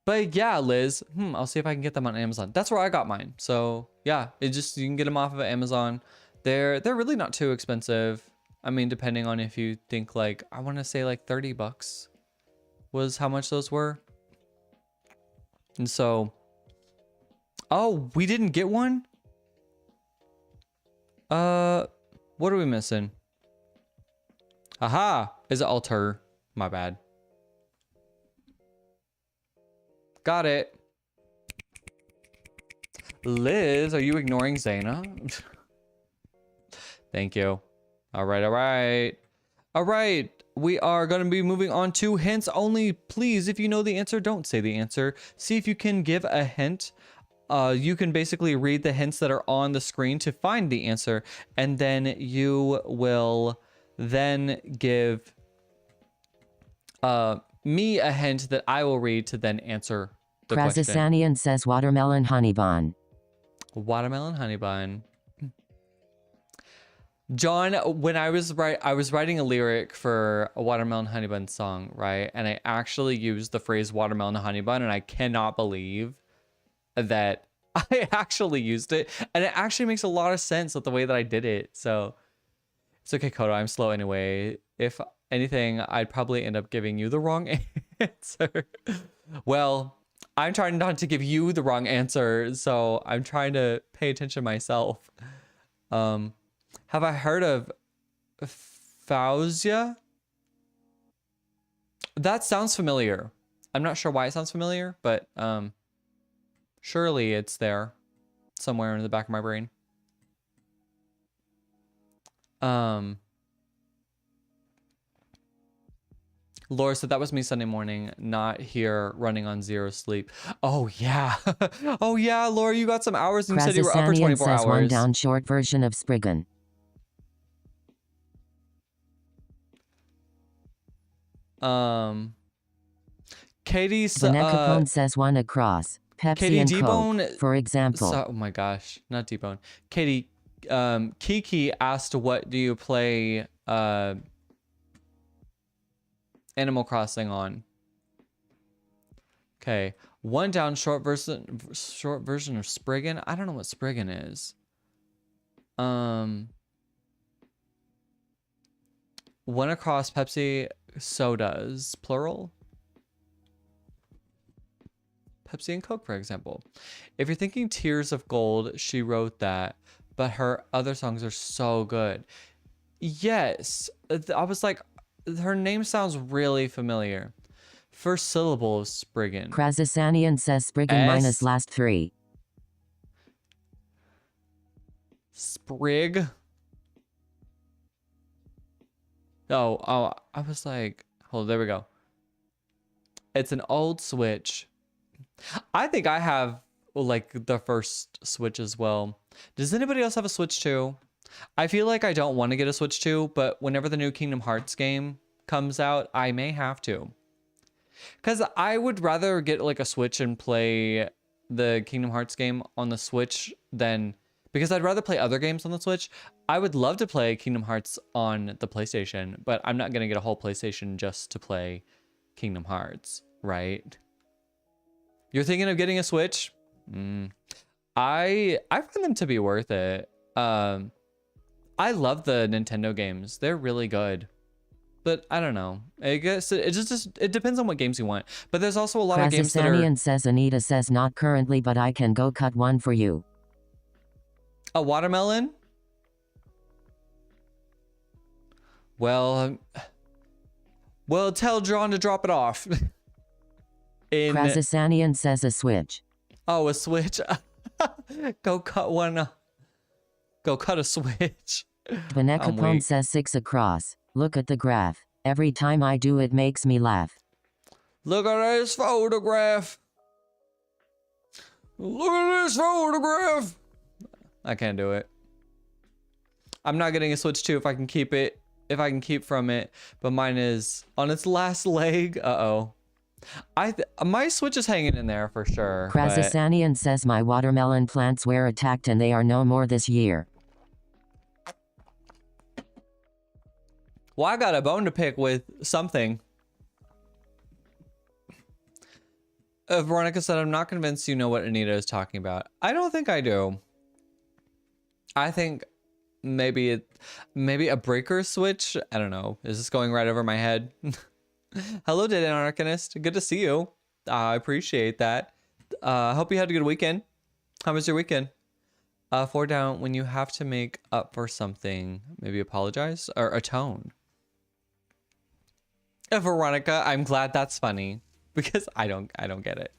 But yeah, Liz, I'll see if I can get them on Amazon. That's where I got mine. So yeah, you can get them off of Amazon. They're really not too expensive. I mean, depending on if you think like, I want to say like $30 was how much those were. And so, oh, we didn't get one? What are we missing? Aha! Is it alter? My bad. Got it. Liz, are you ignoring Zaina? Thank you. All right, all right. All right, we are going to be moving on to hints only. Please, if you know the answer, don't say the answer. See if you can give a hint. You can basically read the hints that are on the screen to find the answer, and then you will then give me a hint that I will read to then answer the question. Krazasanian says watermelon honey bun. Watermelon honey bun. John, when I was writing a lyric for a watermelon honey bun song, right? And I actually used the phrase watermelon honey bun, and I cannot believe that I actually used it. And it actually makes a lot of sense with the way that I did it. So it's okay, Kota, I'm slow anyway. If anything, I'd probably end up giving you the wrong answer. Well, I'm trying not to give you the wrong answer, so I'm trying to pay attention myself. Have I heard of Fausia? That sounds familiar. I'm not sure why it sounds familiar, but surely it's there somewhere in the back of my brain. Laura said that was me Sunday morning, not here running on zero sleep. Oh yeah. Oh yeah, Laura, you got some hours and you said you were up for 24 says hours. one down short version of Spriggan. Katie Capone says one across. Pepsi Katie and D-Bone, Coke, for example. oh my gosh, not D-Bone. Katie, Kiki asked, what do you play Animal Crossing on? Okay, one down short version of Spriggan. I don't know what Spriggan is. One across Pepsi sodas, plural. Pepsi and Coke, for example. If you're thinking Tears of Gold, she wrote that, but her other songs are so good. Yes, I was like, her name sounds really familiar. First syllable of Spriggan. Krazasanian says Spriggan minus last three. Sprig. Oh, I was like, oh, there we go. It's an old Switch. I think I have like the first Switch as well. Does anybody else have a Switch 2? I feel like I don't want to get a Switch 2, but whenever the new Kingdom Hearts game comes out, I may have to. Because I would rather get like a Switch and play the Kingdom Hearts game on the Switch than... Because I'd rather play other games on the Switch. I would love to play Kingdom Hearts on the PlayStation, but I'm not going to get a whole PlayStation just to play Kingdom Hearts, right? You're thinking of getting a Switch? I find them to be worth it. I love the Nintendo games. They're really good. But I don't know. I guess it depends on what games you want. But there's also a lot of games that are... says Anita says not currently, but I can go cut one for you. A watermelon? Well, tell John to drop it off. Krazasanian says a Switch. Oh, a Switch. Go cut one. Go cut a Switch. Capone says 6 across. Look at the graph. Every time I do it makes me laugh. Look at this photograph. Look at this photograph. I can't do it. I'm not getting a Switch 2 if I can keep it. If I can keep from it. But mine is on its last leg. Uh-oh. My Switch is hanging in there for sure. Krazasanian says my watermelon plants were attacked and they are no more this year. Well, I got a bone to pick with something. Veronica said, I'm not convinced you know what Anita is talking about. I don't think I do. I think maybe a breaker switch. I don't know. Is this going right over my head? Hello, Dead Anarchist. Good to see you. I appreciate that. Hope you had a good weekend. How was your weekend? 4 down, when you have to make up for something, maybe apologize or atone. Veronica, I'm glad that's funny because I don't get it.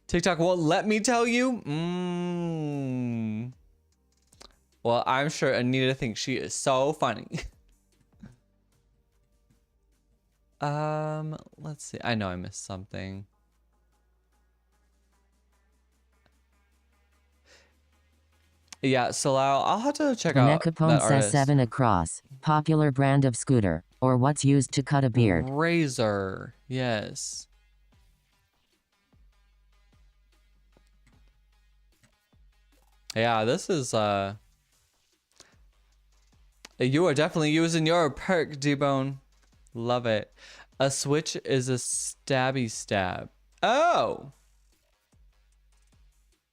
TikTok won't let me tell you. Well, I'm sure Anita thinks she is so funny. Let's see. I know I missed something. Yeah, so I'll have to check out that Capone says artist. 7 across. Popular brand of scooter, or what's used to cut a beard. Razor, yes. Yeah, this is you are definitely using your perk, D-Bone. Love it. A switch is a stabby stab. Oh.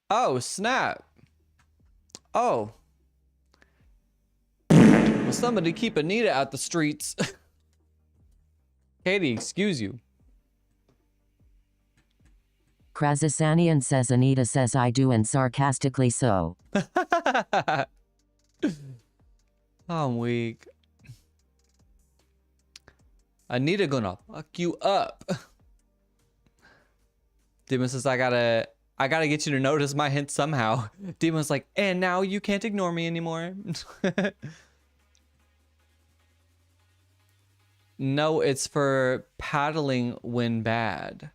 Oh, snap. Oh. Will somebody keep Anita out the streets? Katie, excuse you. Krazasanian says Anita says I do and sarcastically so. I'm weak. Anita gonna fuck you up. Demon says I gotta get you to notice my hint somehow. Demon's like, and now you can't ignore me anymore. No, it's for paddling when bad.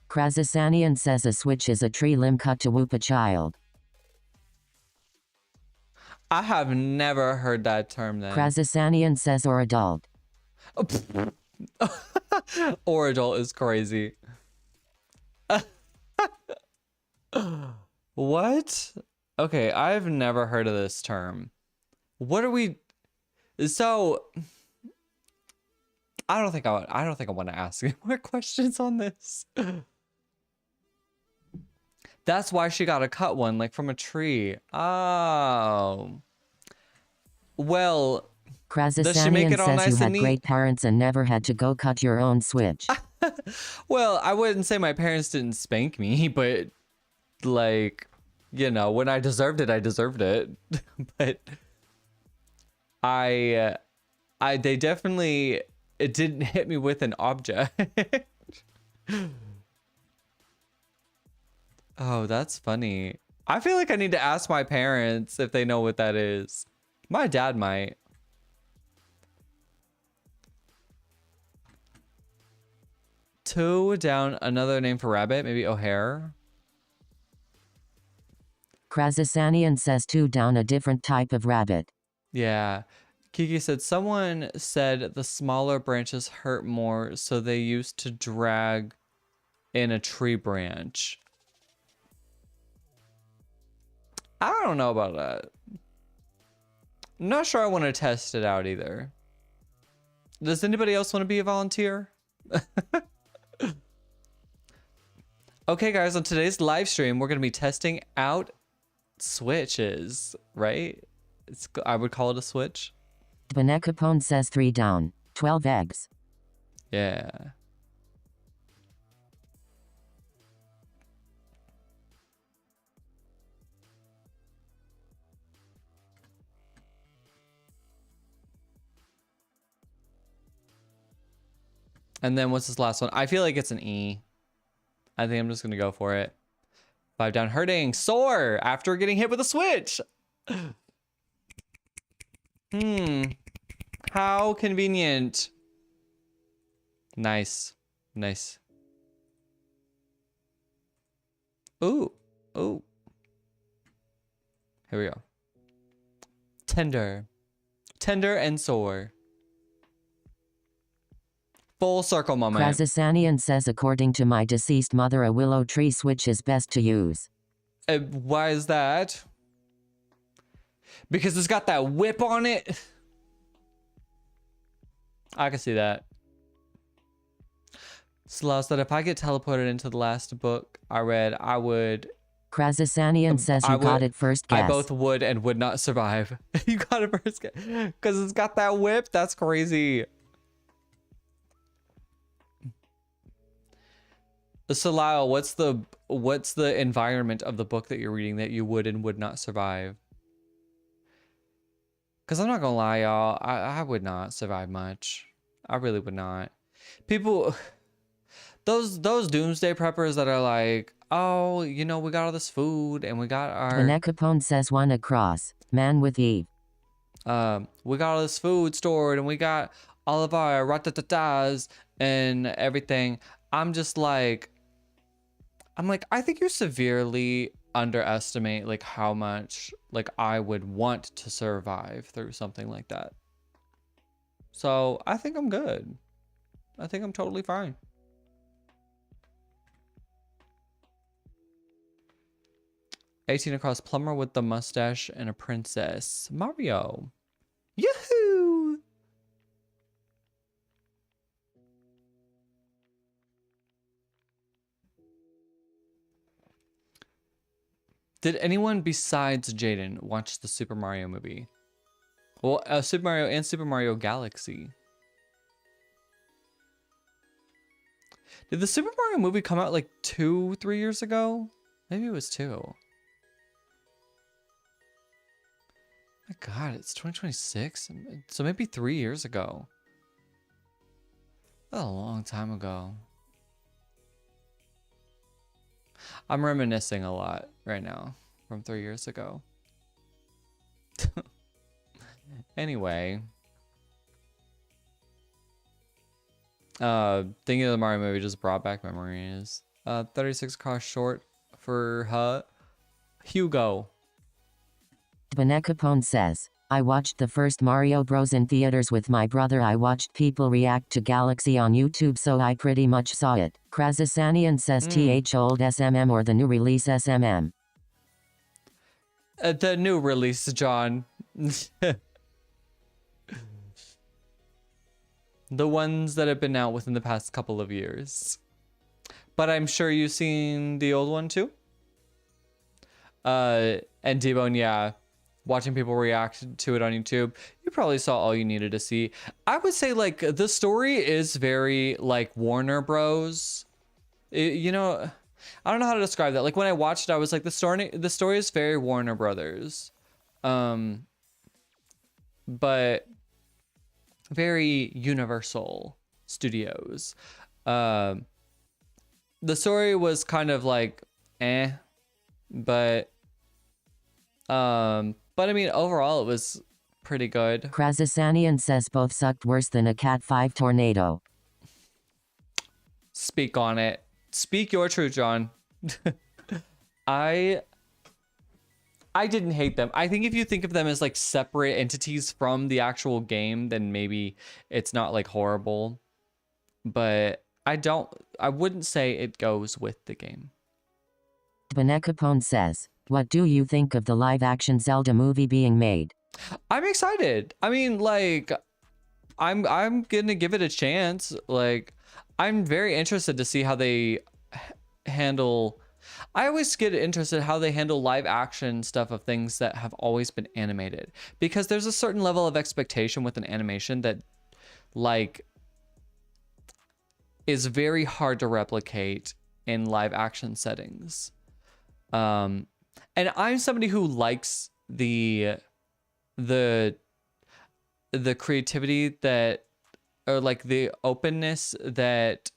Krazasanian says a switch is a tree limb cut to whoop a child. I have never heard that term then. Krazasanian says or adult. Or adult is crazy. What? Okay, I've never heard of this term. What are we? So, I don't think I want to ask any more questions on this. That's why she got to cut one, like from a tree. Oh. Well, does she make Krazasanian it all says nice you and had neat? great parents and never had to go cut your own switch. Well, I wouldn't say my parents didn't spank me, but like, you know, when I deserved it, I deserved it. But they definitely, it didn't hit me with an object. Oh, that's funny. I feel like I need to ask my parents if they know what that is. My dad might. Two down, another name for rabbit, maybe O'Hare. Krazasanian says 2 down, a different type of rabbit. Yeah. Kiki said someone said the smaller branches hurt more, so they used to drag in a tree branch. I don't know about that. I'm not sure I want to test it out either. Does anybody else want to be a volunteer? Okay, guys, on today's live stream, we're going to be testing out switches, right? I would call it a switch. Capone says 3 down, 12 eggs. Yeah. And then what's this last one? I feel like it's an E. I think I'm just going to go for it. 5 down, hurting. Sore after getting hit with a switch. How convenient. Nice. Nice. Ooh. Ooh. Here we go. Tender. Tender and sore. Full circle moment. Krazasanian says according to my deceased mother a willow tree switch is best to use. Why is that? Because it's got that whip on it. I can see that. Slow said if I get teleported into the last book I read, I would. Krazasanian says you got it first guess. I both would and would not survive. You got it first guess. Because it's got that whip. That's crazy. So Lyle, what's the environment of the book that you're reading that you would and would not survive? Because I'm not gonna lie, y'all, I would not survive much. I really would not. People, those doomsday preppers that are like, oh, you know, we got all this food and we got our Benecapone says one across. Man with Eve. we got all this food stored and we got all of our ratatatas and everything. I'm like, I think you severely underestimate like how much like I would want to survive through something like that. So I think I'm good. I think I'm totally fine. "18 across, plumber with the mustache and a princess. Mario. Yahoo! Did anyone besides Jaden watch the Super Mario movie? Well, Super Mario and Super Mario Galaxy. Did the Super Mario movie come out like 2-3 years ago? Maybe it was 2. My God, it's 2026? So maybe 3 years ago. That's a long time ago. I'm reminiscing a lot right now from 3 years ago. Anyway. Thinking of the Mario movie just brought back memories. 36 across short for Hugo. Benecapone says, I watched the first Mario Bros. In theaters with my brother. I watched people react to Galaxy on YouTube, so I pretty much saw it. Krazasanian says TH old SMM or the new release SMM. The new release, John. The ones that have been out within the past couple of years. But I'm sure you've seen the old one too. And T-Bone, yeah. Watching people react to it on YouTube, you probably saw all you needed to see. I would say like the story is very like Warner Bros. You know, I don't know how to describe that. Like when I watched it, I was like the story is very Warner Brothers, but very Universal Studios. The story was kind of like but I mean, overall, it was pretty good. Krazasanian says both sucked worse than a Cat 5 tornado. Speak on it. Speak your truth, John. I didn't hate them. I think if you think of them as like separate entities from the actual game, then maybe it's not like horrible. But I wouldn't say it goes with the game. Benecapone says, what do you think of the live-action Zelda movie being made? I'm excited. I mean, like, I'm gonna give it a chance. Like, I'm very interested to see how they handle. I always get interested how they handle live action stuff of things that have always been animated, because there's a certain level of expectation with an animation that, like, is very hard to replicate in live action settings. And I'm somebody who likes the creativity that, or like the openness that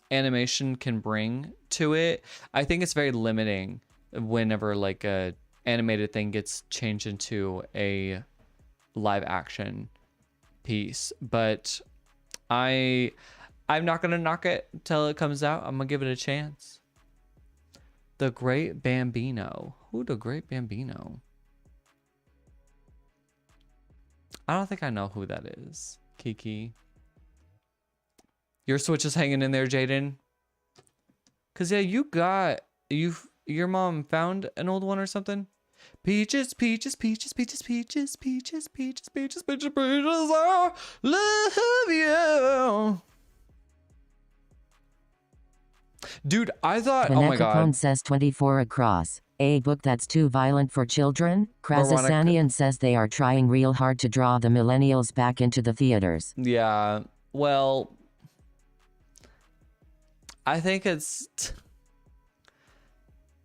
animation can bring to it. I think it's very limiting whenever like a animated thing gets changed into a live action piece. But I'm not gonna knock it till it comes out. I'm gonna give it a chance. The Great Bambino. Who the Great Bambino? I don't think I know who that is. Kiki. Your Switch is hanging in there, Jaden. Cause yeah, your mom found an old one or something. Peaches, peaches, peaches, peaches, peaches, peaches, peaches, peaches, peaches, peaches, I love you. Dude, I thought, oh my God. Benecapone says 24 across. A book that's too violent for children? Krazasanian says they are trying real hard to draw the millennials back into the theaters. Yeah, well, I think it's.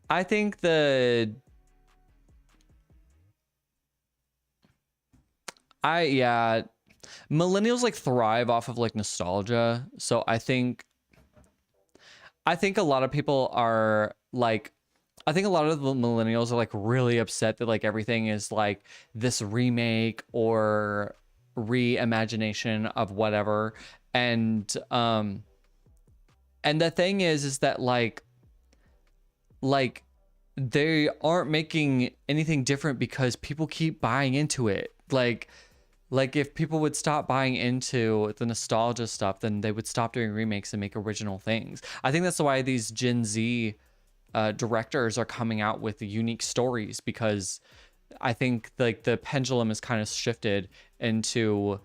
I think the. Yeah, millennials like thrive off of like nostalgia. So I think a lot of people are like, I think a lot of the millennials are like really upset that like everything is like this remake or reimagination of whatever. And the thing is that like they aren't making anything different because people keep buying into it. Like if people would stop buying into the nostalgia stuff, then they would stop doing remakes and make original things. I think that's why these Gen Z directors are coming out with unique stories, because I think like the pendulum is kind of shifted into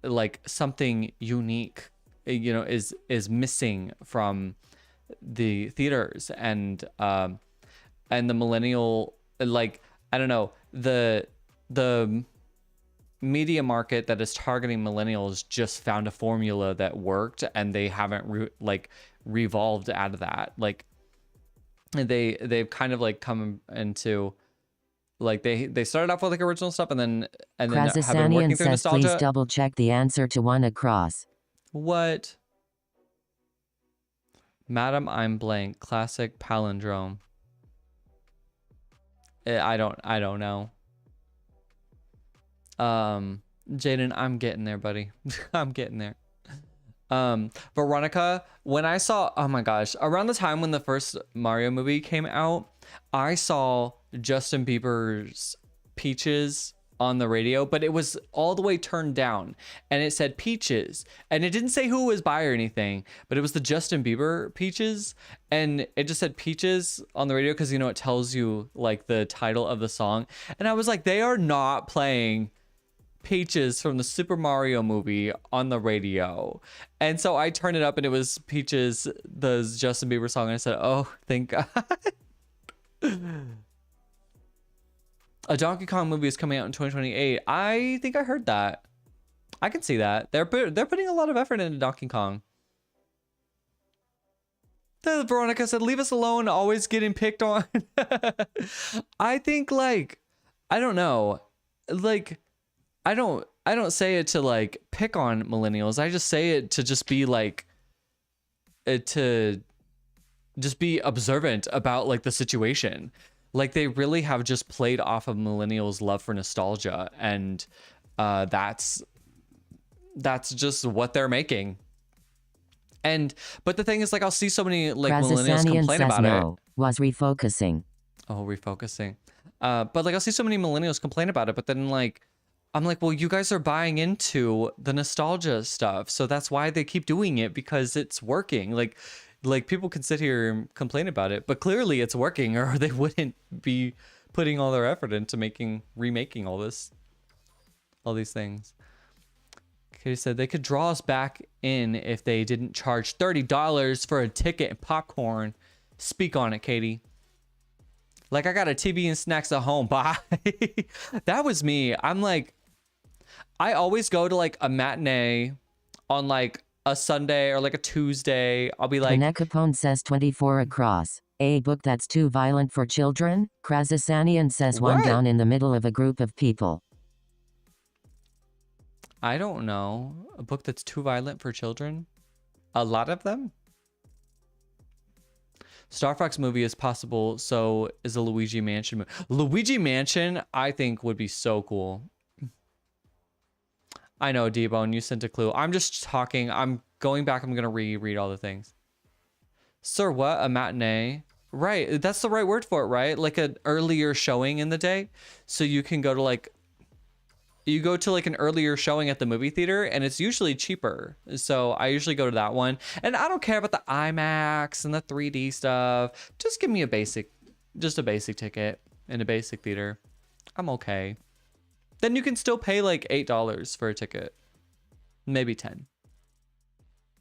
like something unique, you know, is missing from the theaters. And the millennial, like, I don't know, the media market that is targeting millennials just found a formula that worked, and they haven't revolved out of that. Like they've kind of like come into like they started off with like original stuff, and then have been working through says, nostalgia. Please double check the answer to one across. What? Madam, I'm blank. Classic palindrome. I don't know. Jaden, I'm getting there, buddy. I'm getting there. Veronica, when I saw, oh my gosh, around the time when the first Mario movie came out, I saw Justin Bieber's Peaches on the radio, but it was all the way turned down, and it said Peaches, and it didn't say who it was by or anything, but it was the Justin Bieber Peaches, and it just said Peaches on the radio because, you know, it tells you like the title of the song. And I was like, they are not playing Peaches from the Super Mario movie on the radio. And so I turned it up, and it was Peaches, the Justin Bieber song, and I said, oh, thank God. A Donkey Kong movie is coming out in 2028. I think I heard that. I can see that. They're putting a lot of effort into Donkey Kong. Veronica said, leave us alone, always getting picked on. I think, like, I don't know. Like, I don't say it to like pick on millennials. I just say it to just be like, to just be observant about like the situation. Like they really have just played off of millennials' love for nostalgia, and that's just what they're making. But the thing is, like, I'll see so many like millennials complain about it. Was refocusing. Oh, refocusing. But like I'll see so many millennials complain about it, but then like I'm like, well, you guys are buying into the nostalgia stuff, so that's why they keep doing it, because it's working. Like people can sit here and complain about it, but clearly it's working, or they wouldn't be putting all their effort into remaking all these things. Katie said they could draw us back in if they didn't charge $30 for a ticket and popcorn. Speak on it, Katie. Like, I got a TV and snacks at home. Bye. That was me. I'm like, I always go to like a matinee on like a Sunday or like a Tuesday. I'll be like, Capone says 24 across. A book that's too violent for children. Krasasanian says one down in the middle of a group of people. I don't know. A book that's too violent for children? A lot of them? Star Fox movie is possible, so is a Luigi Mansion movie. Luigi Mansion, I think, would be so cool. I know, D-Bone, you sent a clue. I'm just talking. I'm going back. I'm going to reread all the things. Sir, what? A matinee? Right. That's the right word for it, right? Like an earlier showing in the day. So you can go to like... You go to like an earlier showing at the movie theater, and it's usually cheaper. So I usually go to that one. And I don't care about the IMAX and the 3D stuff. Just give me a basic ticket in a basic theater. I'm okay. Then you can still pay like $8 for a ticket. Maybe 10.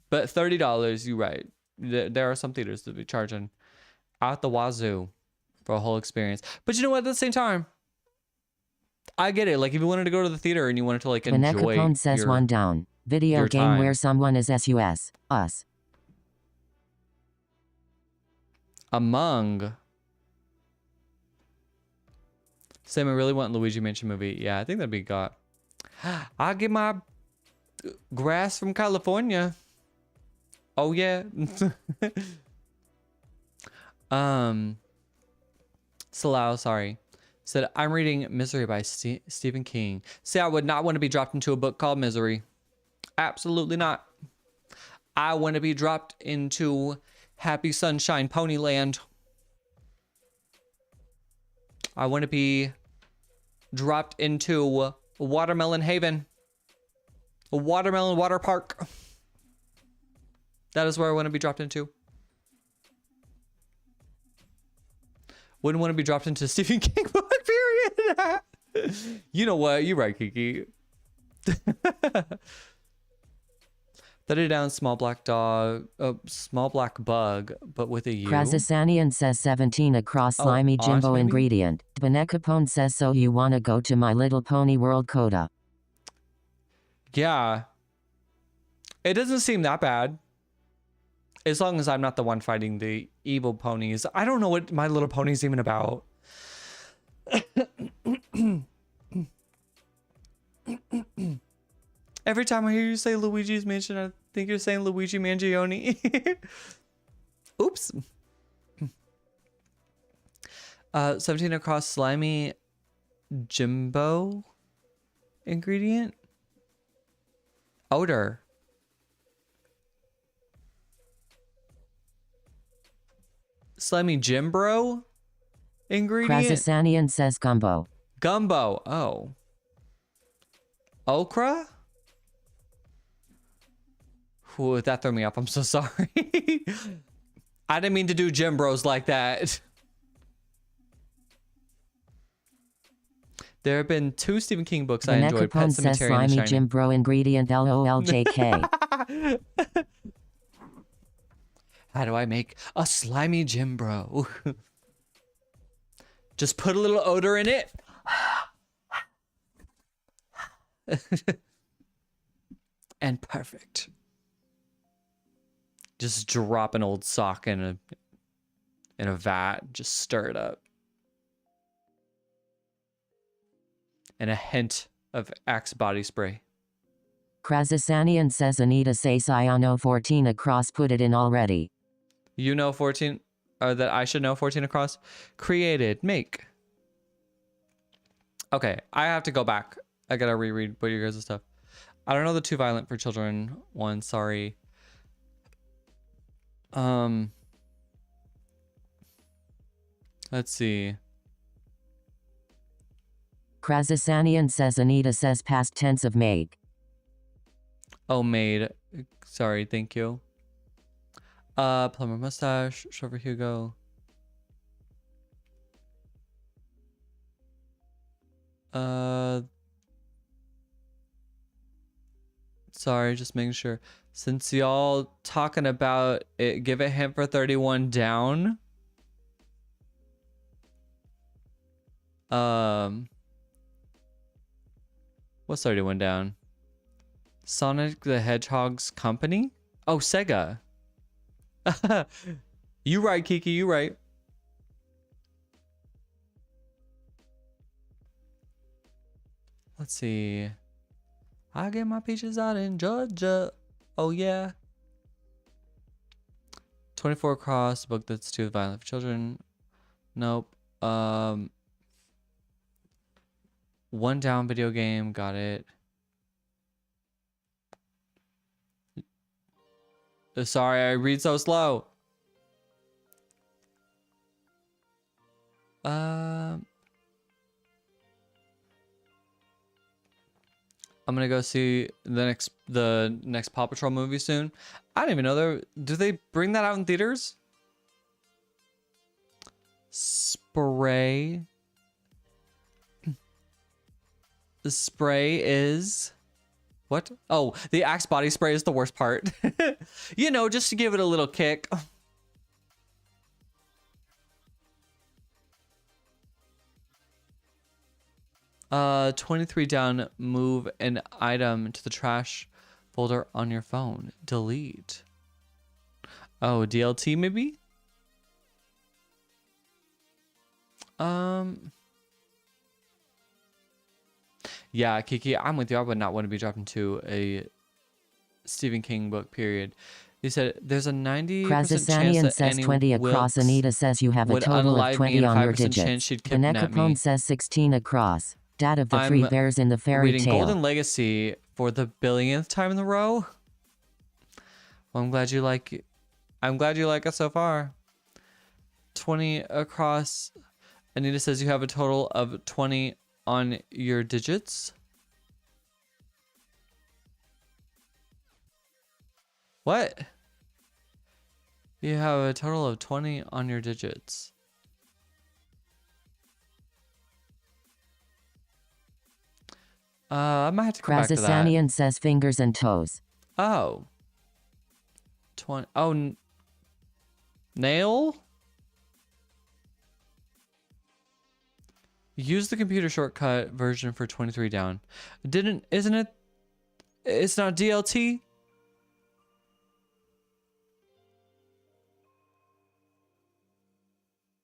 But $30, you're right. There are some theaters that be charging out the wazoo for a whole experience. But you know what? At the same time, I get it. Like, if you wanted to go to the theater and you wanted to like enjoy Capone says one down. Video game time. where someone is SUS. Us. Among. Sam, I really want Luigi Mansion movie. Yeah, I think that'd be got. I'll get my grass from California. Oh yeah. Salau, sorry, said I'm reading Misery by Stephen King. See, I would not want to be dropped into a book called Misery. Absolutely not. I want to be dropped into Happy Sunshine Ponyland. I want to be dropped into Watermelon Haven. A Watermelon Water Park. That is where I want to be dropped into. Wouldn't want to be dropped into Stephen King book, period. You know what? You're right, Kiki. 30 down, small black dog, small black bug, but with a U. Krazasanian says 17 across slimy Jimbo maybe? ingredient. Benekapone says so you wanna go to My Little Pony World Kota. Yeah. It doesn't seem that bad. As long as I'm not the one fighting the evil ponies. I don't know what My Little Pony's even about. Every time I hear you say Luigi's Mansion, I think you're saying Luigi Mangione. Oops. 17 across slimy Jimbo ingredient. Odor. Slimy Jimbro ingredient. Krazasanian says gumbo. Gumbo. Oh. Okra? Ooh, that threw me off. I'm so sorry. I didn't mean to do Jimbros like that. There have been 2 Stephen King books I enjoyed. Pet Benekapone says Cemetery and The slimy Shining. Jimbro ingredient LOLJK. How do I make a slimy Jimbro? Just put a little odor in it. And perfect. Just drop an old sock in a vat, just stir it up. And a hint of Axe body spray. Krazasanian says Anita says I know 14 across put it in already. You know 14, or that I should know 14 across? Created, make. Okay, I have to go back. I gotta reread what you guys' stuff. I don't know the Too Violent for Children one, sorry. Let's see. Krazasanian says Anita says past tense of made. Oh, made. Sorry, thank you. Plumber Mustache, Shover Hugo. Sorry, just making sure. Since y'all talking about it, give a hint for 31 down. What's 31 down? Sonic the Hedgehog's company? Oh, Sega. You right, Kiki, you right. Let's see. I get my peaches out in Georgia. Oh yeah. 24 across, book that's too violent for children. Nope. One down video game, got it. Sorry, I read so slow. I'm gonna go see the next Paw Patrol movie soon. I don't even know do they bring that out in theaters? Spray. The spray is what? Oh, the Axe body spray is the worst part. You know, just to give it a little kick. 23 down, move an item to the trash folder on your phone. Delete. Oh, DLT maybe? Yeah, Kiki, I'm with you. I would not want to be dropped into a Stephen King book, period. He said there's a 90% chance Krazasanian that says Annie 20 across. Wilkes Anita says you have a would total of unalive me 20 and a on your 5% chance digits. she'd kidnap me. Benekapone says 16 across. Dad of the three I'm bears in the fairy reading tale. Golden Legacy for the billionth time in a row. Well, I'm glad you like it. I'm glad you like it so far. 20 across. Anita says you have a total of 20 on your digits. What? You have a total of 20 on your digits. I might have to come back to that. Krazasanian says fingers and toes. Oh. 20. Oh, nail? Use the computer shortcut version for 23 down. Isn't it? It's not DLT?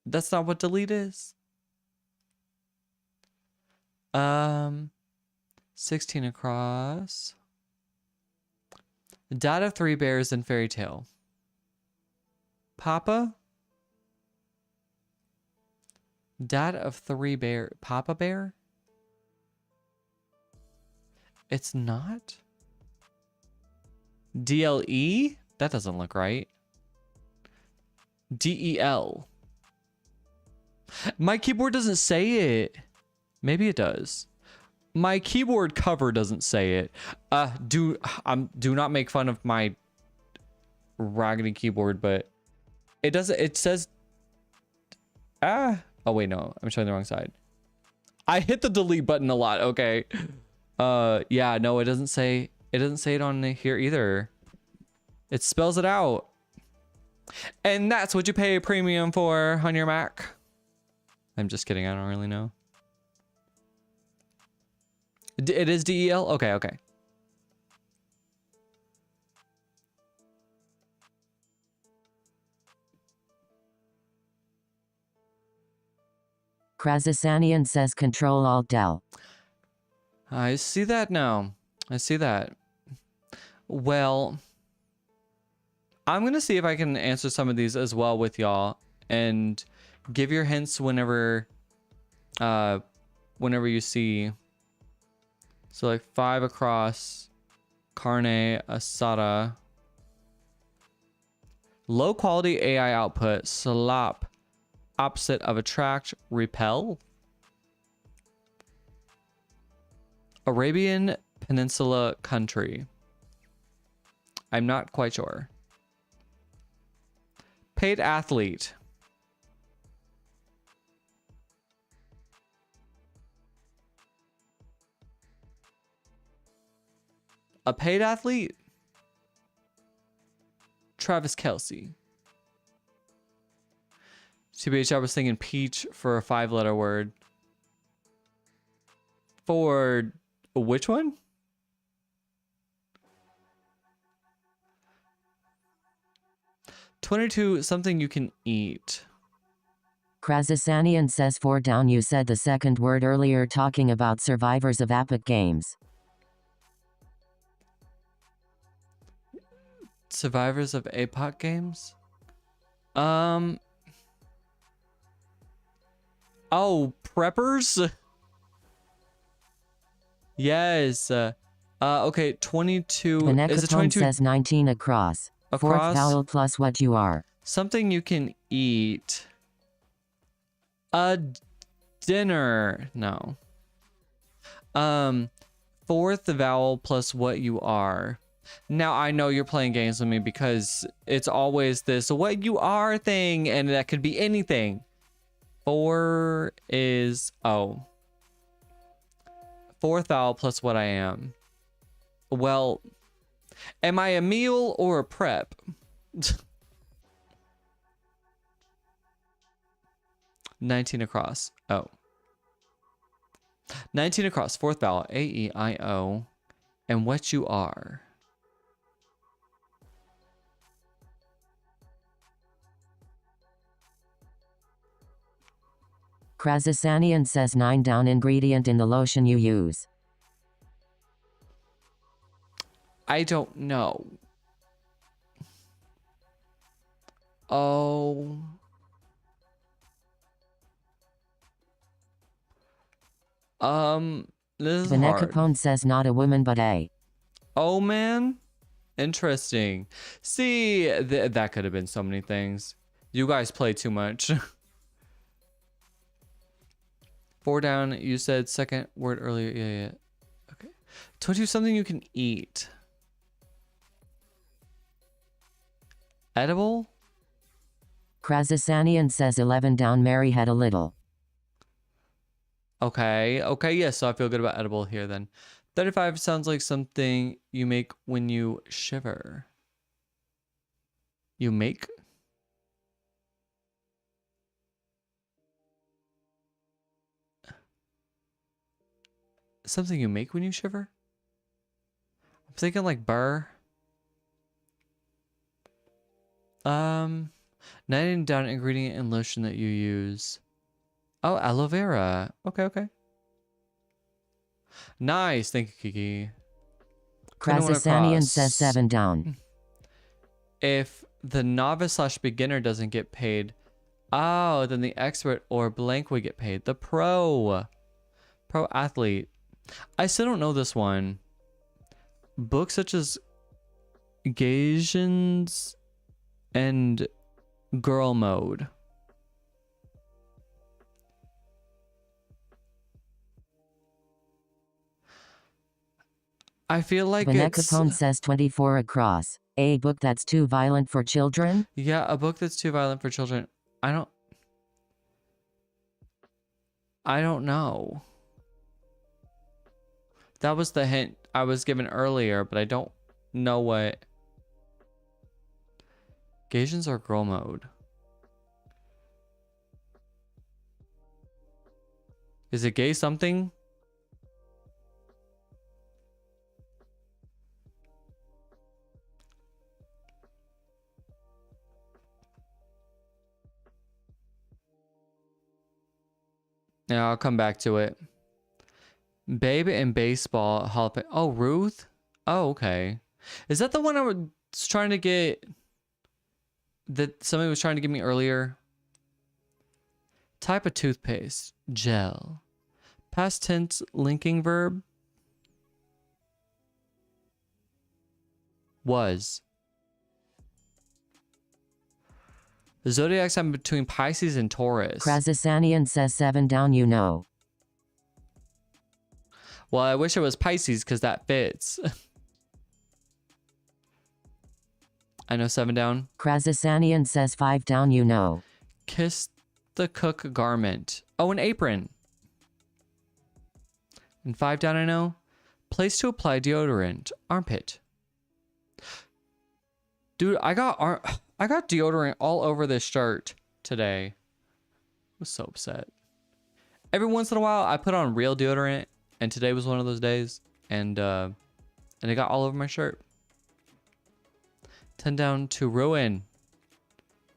That's not what delete is. 16 across. Dad of three bears in fairy tale. Papa? Dad of three bear. Papa bear? It's not? DLE? That doesn't look right. DEL. My keyboard doesn't say it. Maybe it does. My keyboard cover doesn't say it. Do not make fun of my raggedy keyboard, but it doesn't. It says. Oh wait, no, I'm showing the wrong side. I hit the delete button a lot. Okay. Yeah, no, it doesn't say. It doesn't say it on here either. It spells it out. And that's what you pay a premium for on your Mac. I'm just kidding. I don't really know. It is DEL? Okay, okay. Krazasanian says Control Alt Del. I see that now. I see that. Well, I'm going to see if I can answer some of these as well with y'all and give your hints whenever you see. So like 5 across, carne asada. Low quality AI output, slop, opposite of attract, repel. Arabian Peninsula country. I'm not quite sure. Paid athlete. A paid athlete? Travis Kelce. TBH, I was thinking peach for a 5-letter word. For which one? $22, something you can eat. Krazasanian says 4 down. You said the second word earlier talking about survivors of Epic Games. Survivors of APOC games? Oh, preppers? Yes. Okay, 22. Is it 22 says 19 across. Fourth across? vowel plus what you are. Something you can eat. A dinner. No. Fourth vowel plus what you are. Now I know you're playing games with me because it's always this what you are thing, and that could be anything. 4 is fourth vowel plus what I am. Well, am I a meal or a prep? 19 across. 19 across. Fourth vowel. A-E-I-O. And what you are. Krasasanian says 9 down ingredient in the lotion you use. I don't know. Oh. This is hard. Vanekapone says not a woman but a. Oh, man. Interesting. See, that could have been so many things. You guys play too much. 4 down. You said second word earlier. Yeah. Okay. Told you something you can eat. Edible? Krasasanian says 11 down. Mary had a little. Okay. Yes, so I feel good about edible here then. 35 sounds like something you make when you shiver. You make? Something you make when you shiver? I'm thinking like burr. 9 down ingredient and lotion that you use. Oh, aloe vera. Okay. Nice. Thank you, Kiki. Krasasanian says 7 down. If the novice/beginner doesn't get paid, oh, then the expert or blank would get paid. The pro athlete. I still don't know this one. Books such as Gasians and Girl Mode. I feel like Vanekapone says 24 across. A book that's too violent for children? Yeah, a book that's too violent for children. I don't know. That was the hint I was given earlier, but I don't know what. Gasians or Girl Mode? Is it gay something? Yeah, I'll come back to it. Babe in baseball, Hall of Fame. Oh, Ruth? Oh, okay. Is that the one I was trying to get? That somebody was trying to give me earlier? Type of toothpaste. Gel. Past tense linking verb. Was. The zodiac sign between Pisces and Taurus. Krasasanian says 7 down. You know. Well, I wish it was Pisces because that fits. I know 7 down. Krasasanian says 5 down. You know. Kiss the cook garment. Oh, an apron. And 5 down, I know. Place to apply deodorant. Armpit. Dude, I got deodorant all over this shirt today. I was so upset. Every once in a while, I put on real deodorant, and today was one of those days, and it got all over my shirt. 10 down to ruin.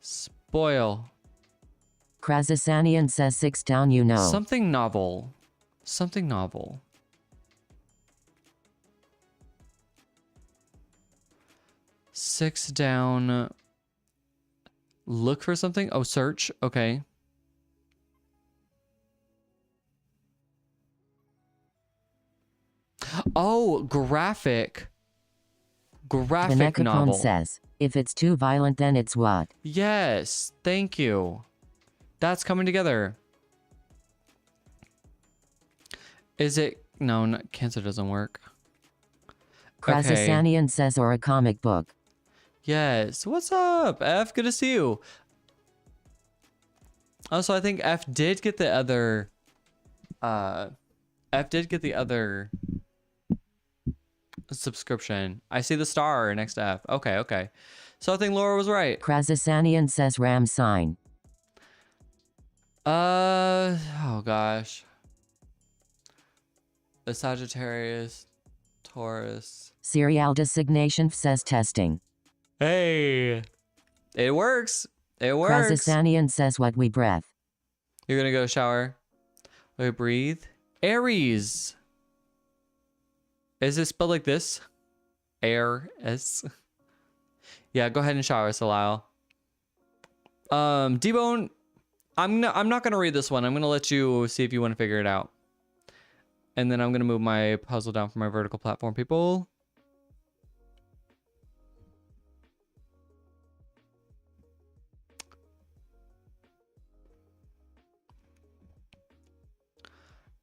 Spoil. Krasasanian says 6 down. You know. Something novel. Something novel. Six down. Look for something. Oh, search. Okay. Oh, graphic. Graphic Vanekapone novel. says, if it's too violent, then it's what? Yes. Thank you. That's coming together. Is it? No, not, cancer doesn't work. Krasasanian says or a comic book. Yes. What's up, F? Good to see you. Also, I think F did get the other. F did get the other subscription. I see the star next to F. Okay. So I think Laura was right. Krasasanian says ram sign. Oh gosh. The Sagittarius, Taurus. Serial designation says testing. Hey, it works. It works. Krasasanian says what we breath. You're gonna go shower. Wait, breathe. Aries. Is it spelled like this? Air-S. Yeah, go ahead and shower, Salile. D-Bone, I'm not gonna read this one. I'm gonna let you see if you want to figure it out. And then I'm gonna move my puzzle down for my vertical platform, people.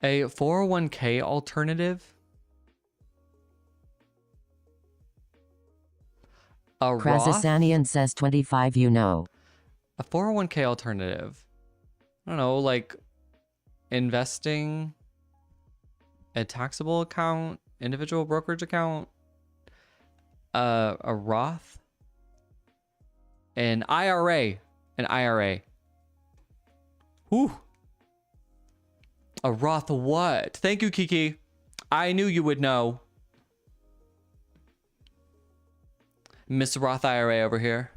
A 401k alternative. A Roth. Krasasanian says 25, you know. A 401k alternative. I don't know, like investing, a taxable account, individual brokerage account, a Roth, an IRA, an IRA. Whew. A Roth what? Thank you, Kiki. I knew you would know. Miss Roth IRA over here.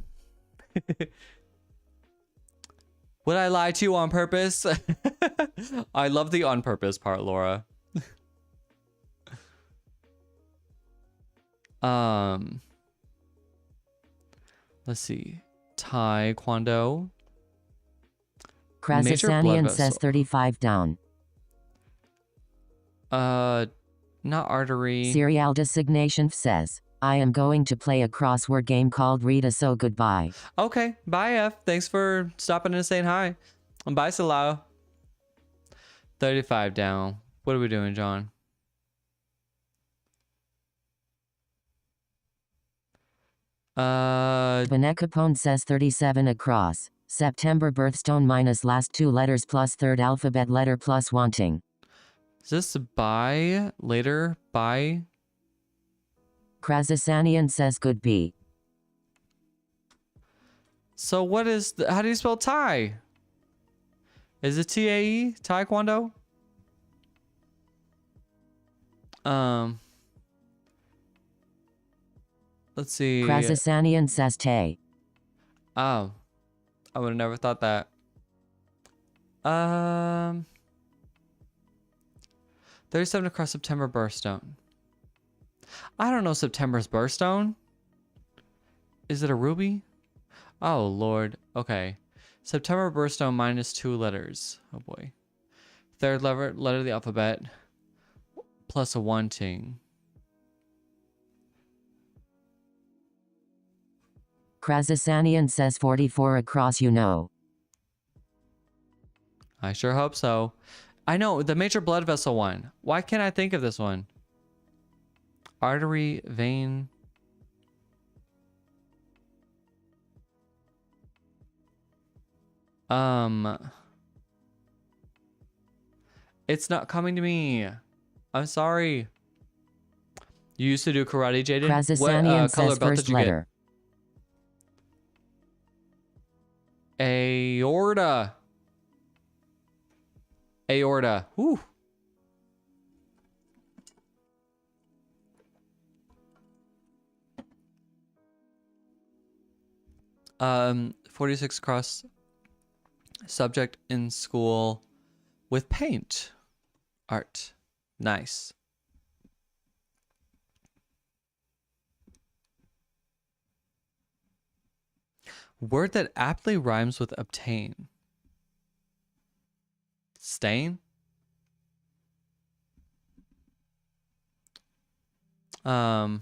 Would I lie to you on purpose? I love the on purpose part, Laura. Let's see. Taekwondo. Krasasanian says 35 down. Not artery. Serial designation says, I am going to play a crossword game called Rita, so goodbye. Okay, bye F. Thanks for stopping and saying hi. And bye Salau. 35 down. What are we doing, John? Benekapone says 37 across. September birthstone minus last two letters plus third alphabet letter plus wanting. Is this bye later? Bye? Krasasanian says could be. So what is how do you spell Thai? Is it T-A-E? Taekwondo? Let's see. Krasasanian says Tay. Oh. I would have never thought that. 37 across September birthstone. I don't know September's birthstone. Is it a ruby? Oh, Lord. Okay. September birthstone minus 2 letters. Oh, boy. Third letter of the alphabet plus a wanting. Krasasanian says 44 across, you know. I sure hope so. I know, the major blood vessel one. Why can't I think of this one? Artery, vein. It's not coming to me. I'm sorry. You used to do karate, Jaden? Krasasanian What color says belt first did you letter. get? Aorta. Aorta. Whew. Um, 46 across. Subject in school with paint. Art. Nice. Word that aptly rhymes with obtain. Stain? I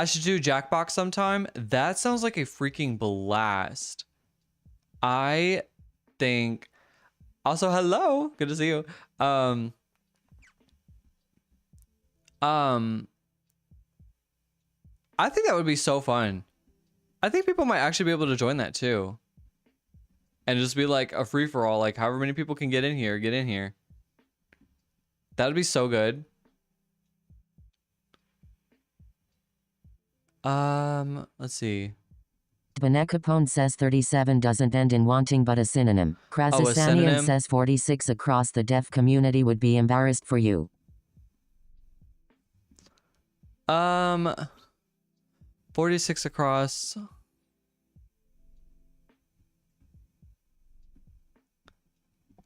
should do Jackbox sometime. That sounds like a freaking blast. I think also hello, good to see you. I think that would be so fun. I think people might actually be able to join that too. And just be like a free-for-all, like however many people can get in here, get in here. That would be so good. Let's see. Benekapone says 37 doesn't end in wanting but a synonym. Krasasanian synonym? says 46 across, the deaf community would be embarrassed for you. 46 across.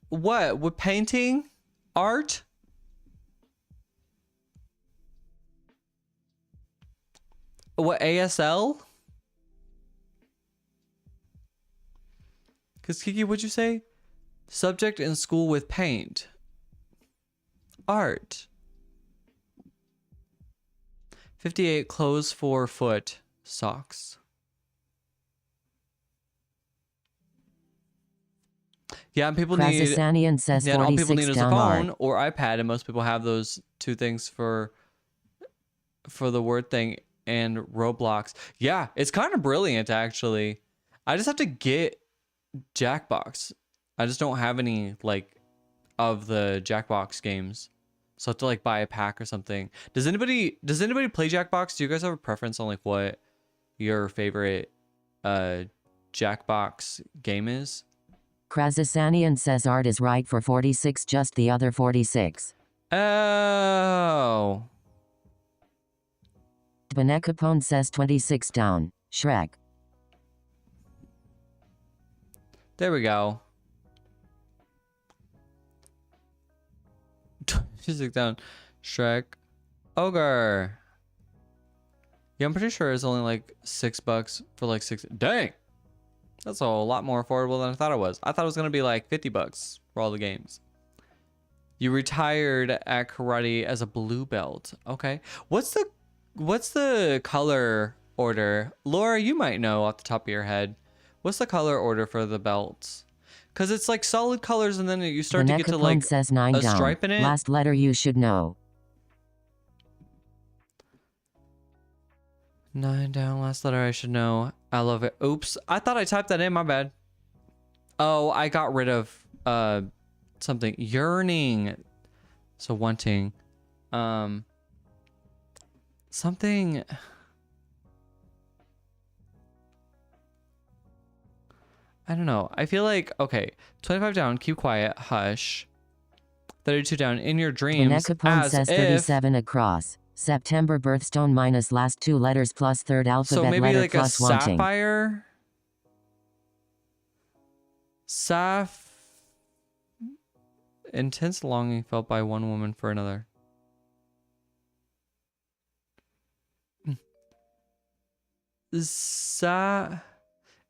What? With painting? Art? What, ASL? Because Kiki, what'd you say? Subject in school with paint. Art. 58 clothes for foot. Socks. Yeah, and people need... Krasasanian says Yeah, and all people 46 need is a down phone art. or iPad, and most people have those two things for the word thing and Roblox. Yeah, it's kind of brilliant, actually. I just have to get Jackbox. I just don't have any, like, of the Jackbox games. So I have to, like, buy a pack or something. Does anybody play Jackbox? Do you guys have a preference on, like, what your favorite Jackbox game is? Krasasanian says art is right for 46, just the other 46. Oh. Benekapone says 26 down. Shrek. There we go. Just look down. Shrek. Ogre. Yeah, I'm pretty sure it's only like $6 for like 6. Dang. That's a lot more affordable than I thought it was. I thought it was going to be like $50 for all the games. You retired at karate as a blue belt. Okay. What's the color order? Laura, you might know off the top of your head. What's the color order for the belts? Because it's like solid colors and then you start to get to like says 9 a down. stripe in it. Last letter you should know. 9 down, last letter I should know. I love it. Oops. I thought I typed that in, my bad. Oh, I got rid of something. Yearning. So wanting. Something. I don't know. I feel like, okay, 25 down, keep quiet, hush. 32 down, in your dreams, Benekapone as says if... 37 across. September birthstone minus last 2 letters plus third alphabet So maybe letter like a plus wanting. sapphire? Intense longing felt by one woman for another.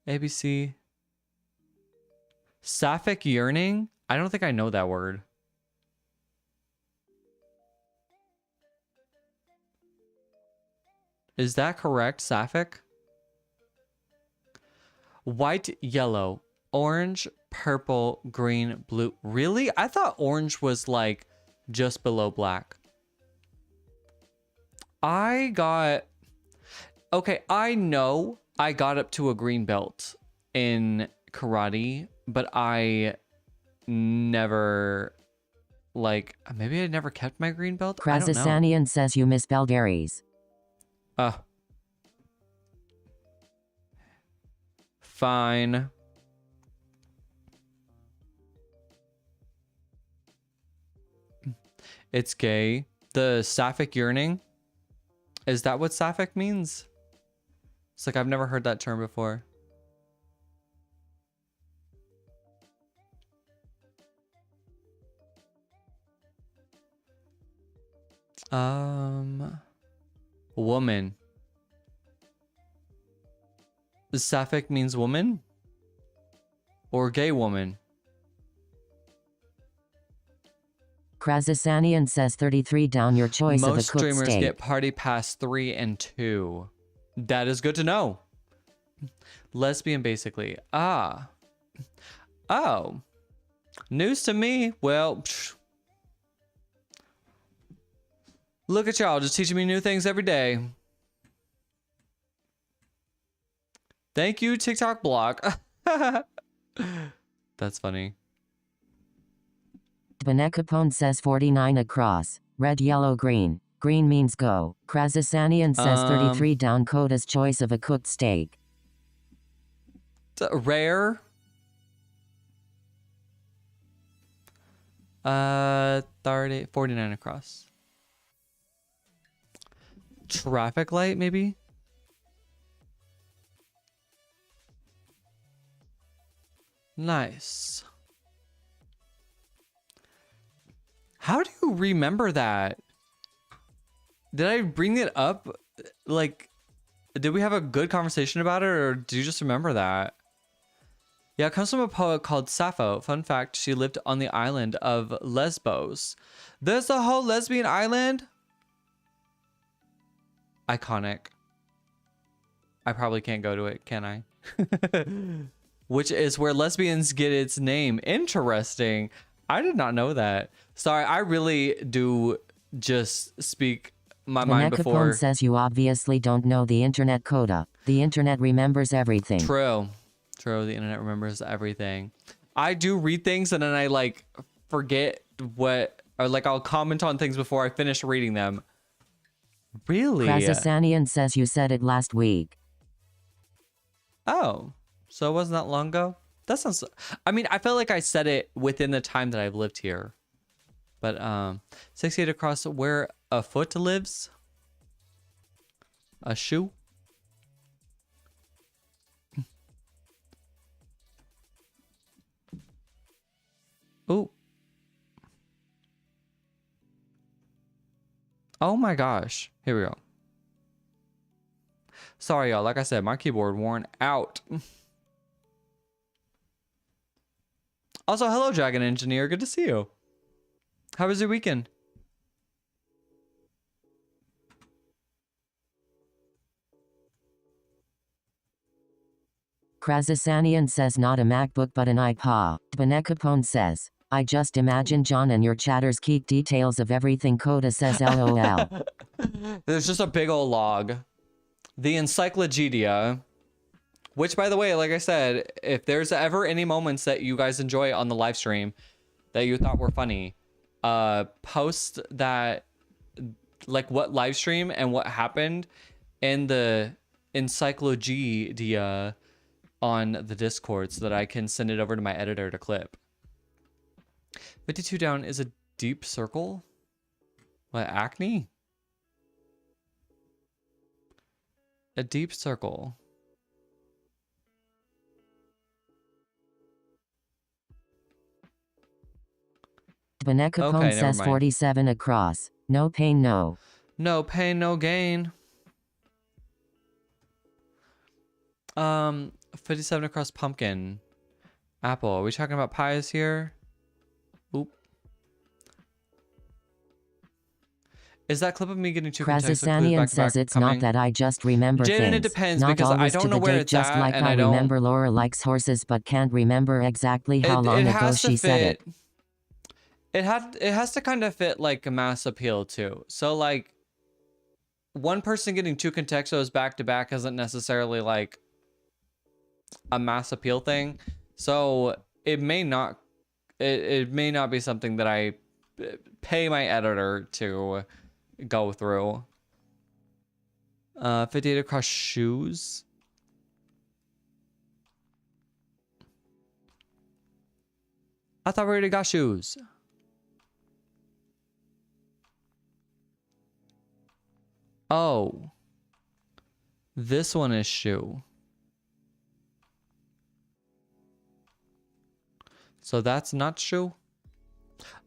ABC. Sapphic yearning? I don't think I know that word. Is that correct, Sapphic? White, yellow, orange, purple, green, blue. Really? I thought orange was like just below black. Okay, I know I got up to a green belt in karate, but I never, like, maybe I never kept my green belt? I don't know. Krasasanian says you misspelled Aries. Fine. It's gay. The sapphic yearning? Is that what sapphic means? It's like I've never heard that term before. Woman. Sapphic means woman? Or gay woman? Krasasanian says 33 down, your choice of a Most cooked streamers steak. get party pass 3 and 2. That is good to know. Lesbian, basically. Ah. Oh. News to me? Well, look at y'all, just teaching me new things every day. Thank you, TikTok block. That's funny. Benekapone says 49 across. Red, yellow, green. Green means go. Krasasanian says 33 down, Kota's choice of a cooked steak. Rare. 49 across. Traffic light, maybe? Nice. How do you remember that? Did I bring it up? Like, did we have a good conversation about it, or do you just remember that? Yeah, it comes from a poet called Sappho. Fun fact, she lived on the island of Lesbos. There's a whole lesbian island? Iconic. I probably can't go to it, can I? Which is where lesbians get its name. Interesting. I did not know that. Sorry, I really do just speak my mind before. says you obviously don't know the internet, Kota. The internet remembers everything. True. True, the internet remembers everything. I do read things and then I like forget what, or like I'll comment on things before I finish reading them. Really? Krazasanian says you said it last week. Oh, so it wasn't that long ago? That sounds, I mean, I felt like I said it within the time that I've lived here. But 68 across where a foot lives? A shoe? Ooh. Oh my gosh. Here we go. Sorry, y'all. Like I said, my keyboard worn out. Also, hello, Dragon Engineer. Good to see you. How was your weekend? Krazasanian says not a MacBook but an iPod. Benekapone says, I just imagine John and your chatters keep details of everything. Kota says LOL. There's just a big old log. The encyclopedia. Which, by the way, like I said, if there's ever any moments that you guys enjoy on the live stream that you thought were funny, post that, like what live stream and what happened in the encyclopedia on the Discord so that I can send it over to my editor to clip. 52 down is a deep circle? What, acne? A deep circle. Benekapone says 47 across. No pain, no. No pain, no gain. 57 across pumpkin. Apple. Are we talking about pies here? Oop. Is that clip of me getting two Krazasanian says it's not that I just remember Jaden, things. it depends not because I always don't to know the where date, it's just at, like and I I don't remember Laura likes horses but can't remember exactly how long ago she said it. It has to kind of fit like a mass appeal too. So like one person getting two contextos back to back isn't necessarily like a mass appeal thing. So it may not be something that I pay my editor to go through. 58 across shoes. I thought we already got shoes. Oh. This one is shoe. So that's not shoe?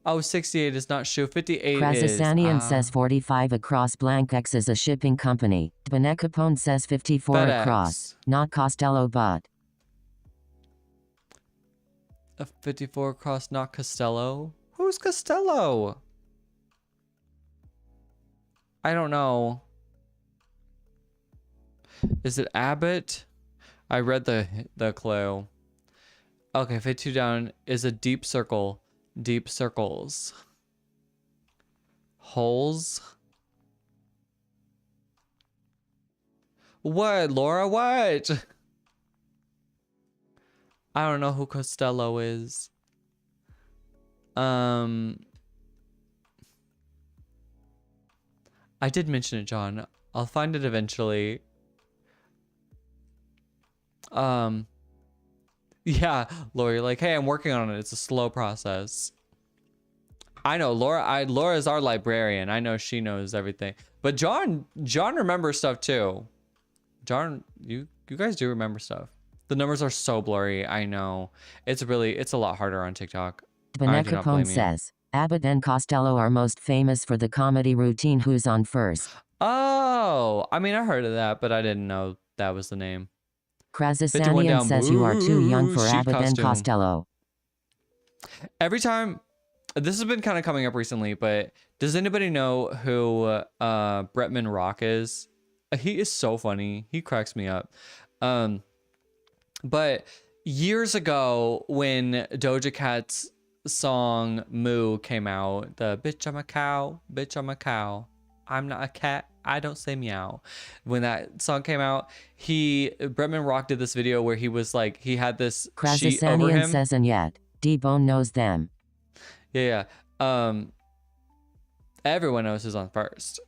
Oh, 68 is not shoe. 58 is... Krazasanian says 45 across. Blank X is a shipping company. Benekapone says 54 FedEx. across. Not Costello but. 54 across, not Costello. Who's Costello? I don't know. Is it Abbott? I read the clue. Okay, 52 down is a deep circle. Deep circles. Holes. What, Laura? What? I don't know who Costello is. I did mention it, John. I'll find it eventually. Yeah, Laura, you're like, hey, I'm working on it. It's a slow process. I know, Laura. Laura's our librarian. I know she knows everything. But John remembers stuff too. John, you guys do remember stuff. The numbers are so blurry. I know. It's a lot harder on TikTok. Benekapone says, Abbott and Costello are most famous for the comedy routine Who's on First. Oh, I mean, I heard of that, but I didn't know that was the name. 51 Krazasanian down. says you are too young Boo, for sheet Abbott and costume. Costello. Every time, this has been kind of coming up recently, but does anybody know who Bretman Rock is? He is so funny. He cracks me up. But years ago, when Doja Cat's song Moo came out, the bitch I'm a cow, bitch I'm a cow, I'm not a cat, I don't say meow. When that song came out, Bretman Rock did this video where he was like, he had this sheet over Krazasanian him. says and yet, D-Bone knows them. Yeah. Everyone knows who's on first.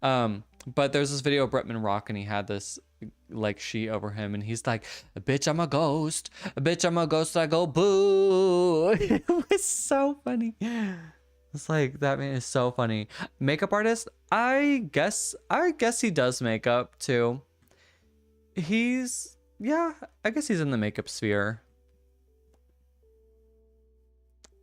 But there's this video of Bretman Rock and he had this like sheet over him and he's like, bitch, I'm a ghost. Bitch, I'm a ghost. I go boo. It was so funny. It's like, that man is so funny. Makeup artist? I guess he does makeup too. Yeah, I guess he's in the makeup sphere.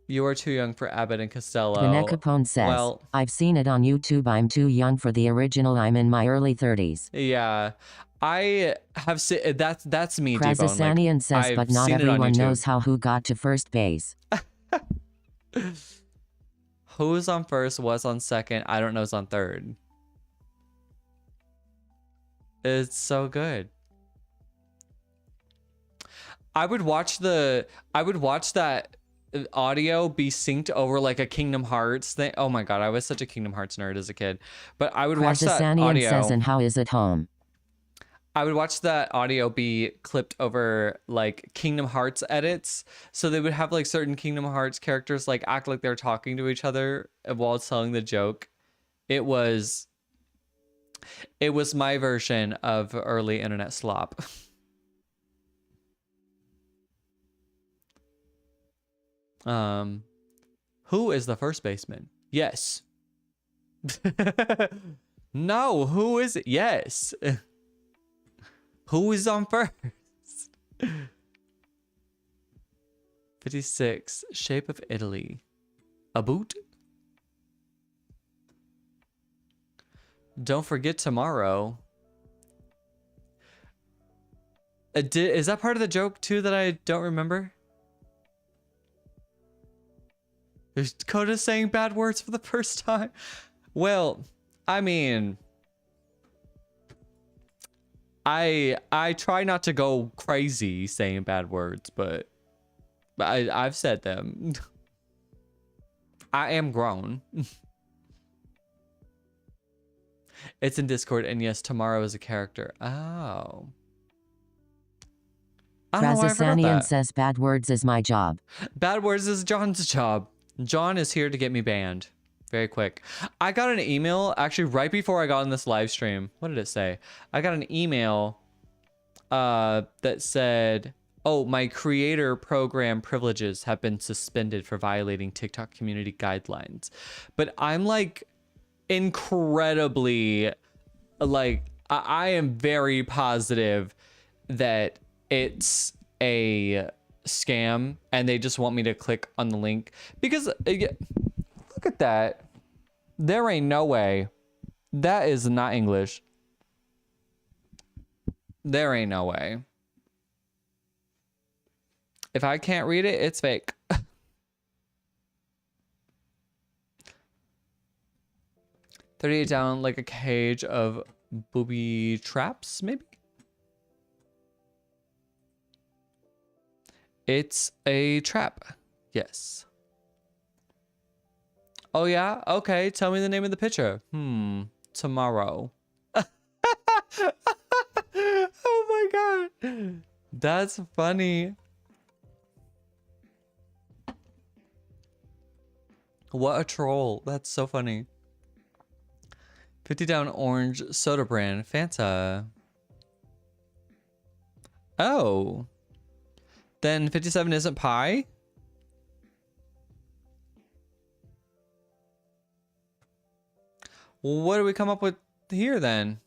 You are too young for Abbott and Costello. Gwinnett Capone says, well, I've seen it on YouTube. I'm too young for the original. I'm in my early 30s. yeah, I have seen that's me. Krazasanian like, says, I've but not seen it on everyone YouTube. knows how who got to first base. Who's on first? Was on second? I don't know. Who's on third? It's so good. I would watch that audio be synced over like a Kingdom Hearts thing. Oh my god, I was such a Kingdom Hearts nerd as a kid. But I would watch that audio. Says, and how is it home? I would watch that audio be clipped over like Kingdom Hearts edits. So they would have like certain Kingdom Hearts characters like act like they're talking to each other while telling the joke. It was my version of early internet slop. Who is the first baseman? Yes. No, who is it? Yes. Who is on first? 56, Shape of Italy. A boot? Don't forget tomorrow. Is that part of the joke too that I don't remember? Is Kota saying bad words for the first time? Well, I mean, I try not to go crazy saying bad words, but I've said them. I am grown. It's in Discord, and yes, tomorrow is a character. Oh. I don't know why I forgot that. says bad words is my job. Bad words is John's job. John is here to get me banned. Very quick. I got an email actually right before I got on this live stream. What did it say? I got an email that said, oh, my creator program privileges have been suspended for violating TikTok community guidelines. But I'm like incredibly, like, I am very positive that it's a scam and they just want me to click on the link because look at that. There ain't no way. That is not English. There ain't no way. If I can't read it, it's fake. 38 down like a cage of booby traps, maybe? It's a trap. Yes. Oh, yeah? Okay. Tell me the name of the picture. Tomorrow. Oh my god. That's funny. What a troll. That's so funny. 50 down orange soda brand. Fanta. Oh. Then 57 isn't pie? What do we come up with here then?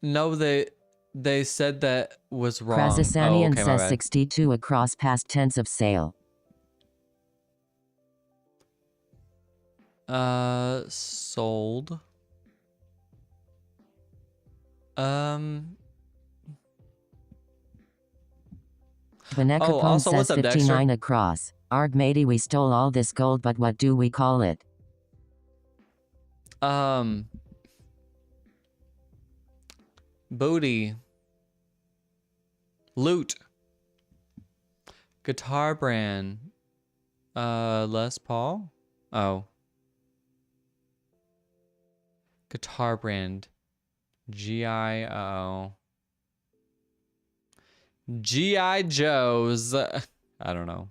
No, They said that was wrong. Oh, Krasasanian okay, my says bad. 62 across past tense of sale. Sold. Benekapone also, says what's up, 59 Dexter? across. Arg matey, we stole all this gold, but what do we call it? Booty. Loot. Guitar brand. Les Paul? Oh. Guitar brand. G.I. G.I. Joe's. I don't know.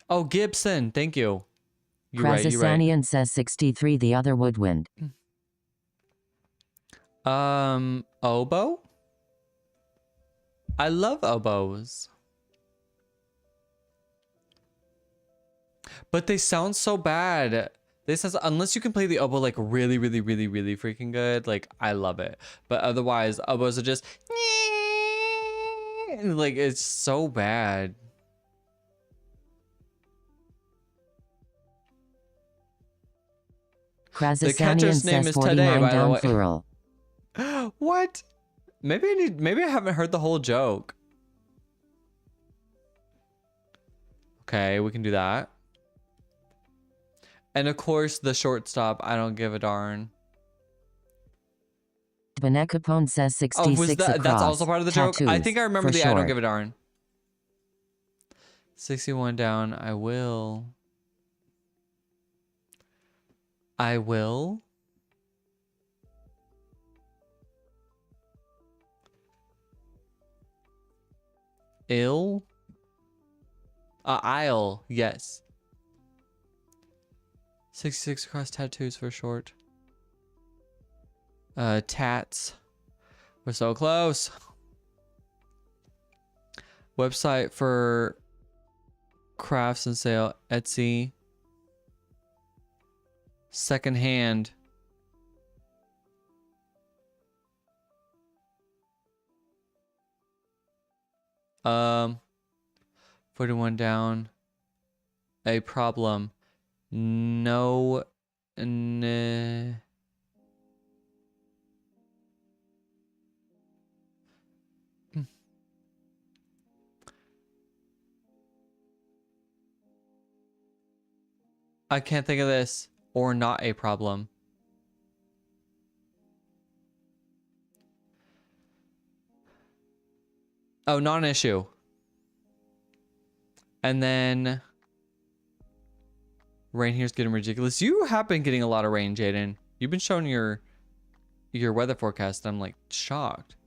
Oh, Gibson. Thank you. You're right. Krasasanian says 63 the other woodwind. Oboe? I love oboes. But they sound so bad. They sound, unless you can play the oboe like really, really, really, really freaking good, like I love it. But otherwise, oboes are just like it's so bad. Krasasanian name says is 49 Today, by the down way. plural. What? Maybe I haven't heard the whole joke. Okay, we can do that. And of course, the shortstop, I don't give a darn. Benekapone says 66 was that, across. that's also part of the joke? I think I remember for the I don't short. give a darn. 61 down, I will. I will. Ill. I'll, yes. 66 across tattoos for short. Tats. We're so close. Website for crafts and sale. Etsy. Secondhand. Um, 41 down. A problem. No. I can't think of this. Or not a problem. Oh, not an issue. And then rain here's getting ridiculous. You have been getting a lot of rain, Jaden. You've been showing your weather forecast. I'm like shocked.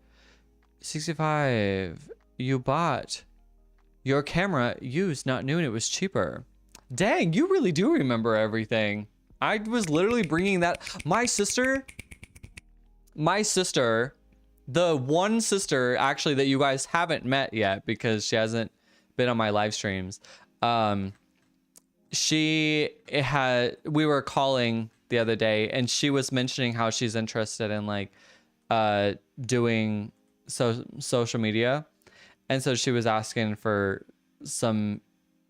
65. You bought your camera used, not new, and it was cheaper. Dang, you really do remember everything. I was literally bringing that. My sister, the one sister actually that you guys haven't met yet because she hasn't been on my live streams. We were calling the other day and she was mentioning how she's interested in like doing social media. And so she was asking for some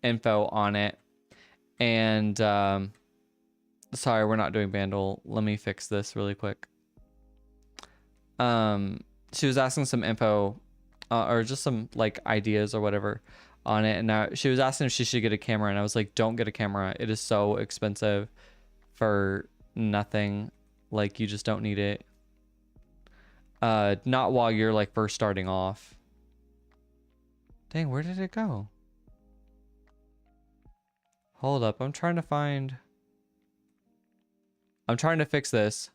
info on it. And sorry, we're not doing Bandle. Let me fix this really quick. She was asking some info or just some like ideas or whatever on it. And now she was asking if she should get a camera. And I was like, don't get a camera. It is so expensive for nothing. Like you just don't need it. Not while you're like first starting off. Dang, where did it go? Hold up, I'm trying to fix this.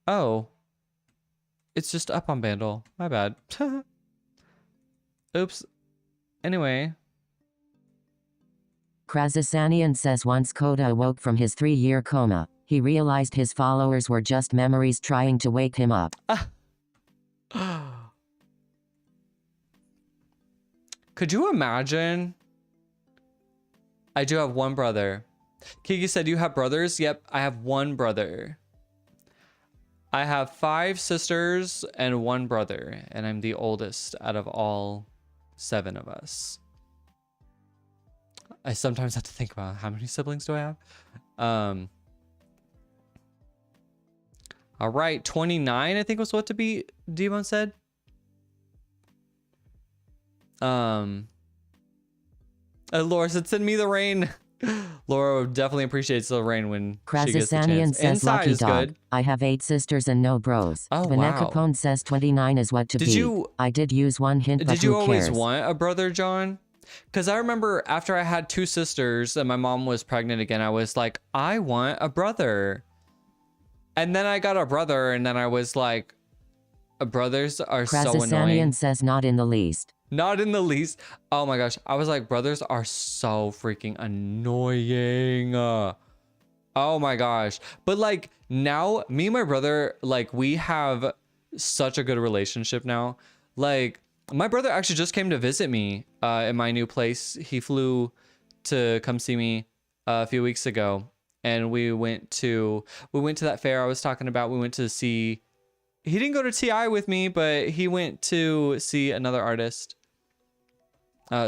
Oh. It's just up on Bandle. My bad. Oops. Anyway. Krasasanian says once Kota awoke from his 3-year coma, he realized his followers were just memories trying to wake him up. Could you imagine? I do have one brother. Kiki said, you have brothers? Yep, I have one brother. I have 5 sisters and 1 brother, and I'm the oldest out of all 7 of us. I sometimes have to think about how many siblings do I have? All right, 29, I think was what to be, Devon said. Laura said, send me the rain. Laura definitely appreciates the rain when she gets the chance. Says, Inside lucky is dog. good. I have 8 sisters and no bros. Oh, Vanessa wow. Pone says 29 is what to Did be. you- I did use one hint, but Did you who always cares? want a brother, John? Because I remember after I had 2 sisters and my mom was pregnant again, I was like, I want a brother. And then I got a brother, and then I was like, brothers are so annoying. Says not in the least. Not in the least. Oh my gosh. I was like, brothers are so freaking annoying. Oh my gosh. But like now, me and my brother, like we have such a good relationship now. Like my brother actually just came to visit me in my new place. He flew to come see me a few weeks ago, and we went to that fair I was talking about. We went to see. He didn't go to TI with me, but he went to see another artist.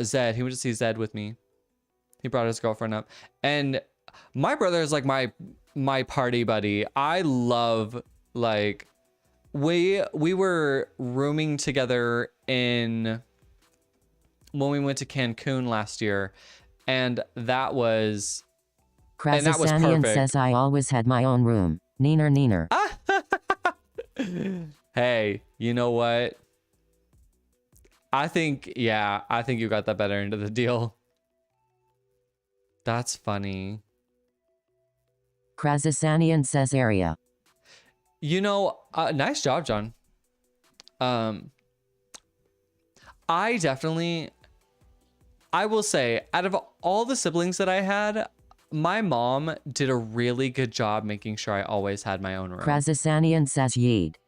Zed. He went to see Zed with me. He brought his girlfriend up, and my brother is like my party buddy. I love, like, we were rooming together when we went to Cancun last year, and that was Krasasanian says I always had my own room. Neener. Hey, you know what? I think you got that better end of the deal. That's funny. Krasasanian says area. You know, nice job, John. I will say, out of all the siblings that I had, my mom did a really good job making sure I always had my own room. Krasasanian says yeed.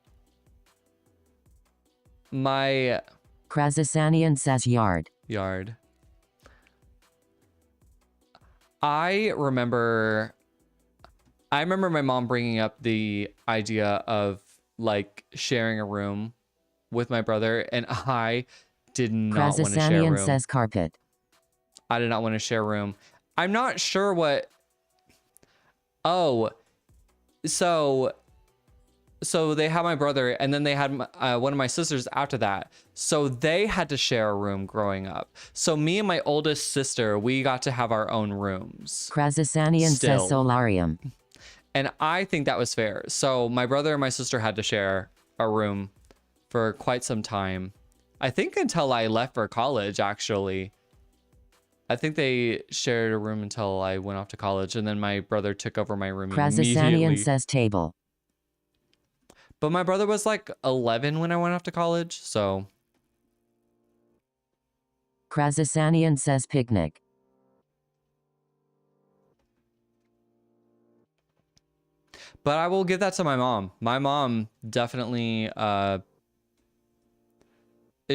Krasasanian says yard. I remember my mom bringing up the idea of like sharing a room with my brother, and I did not want to share a room. Krasasanian says carpet. I did not want to share a room. I'm not sure what. Oh, so they had my brother, and then they had one of my sisters after that. So they had to share a room growing up. So me and my oldest sister, we got to have our own rooms. Krasasanian says solarium. And I think that was fair. So my brother and my sister had to share a room for quite some time. I think until I left for college, actually. I think they shared a room until I went off to college, and then my brother took over my room immediately. Krasasanian says table. But my brother was like 11 when I went off to college, so. Krasasanian says picnic. But I will give that to my mom. My mom definitely,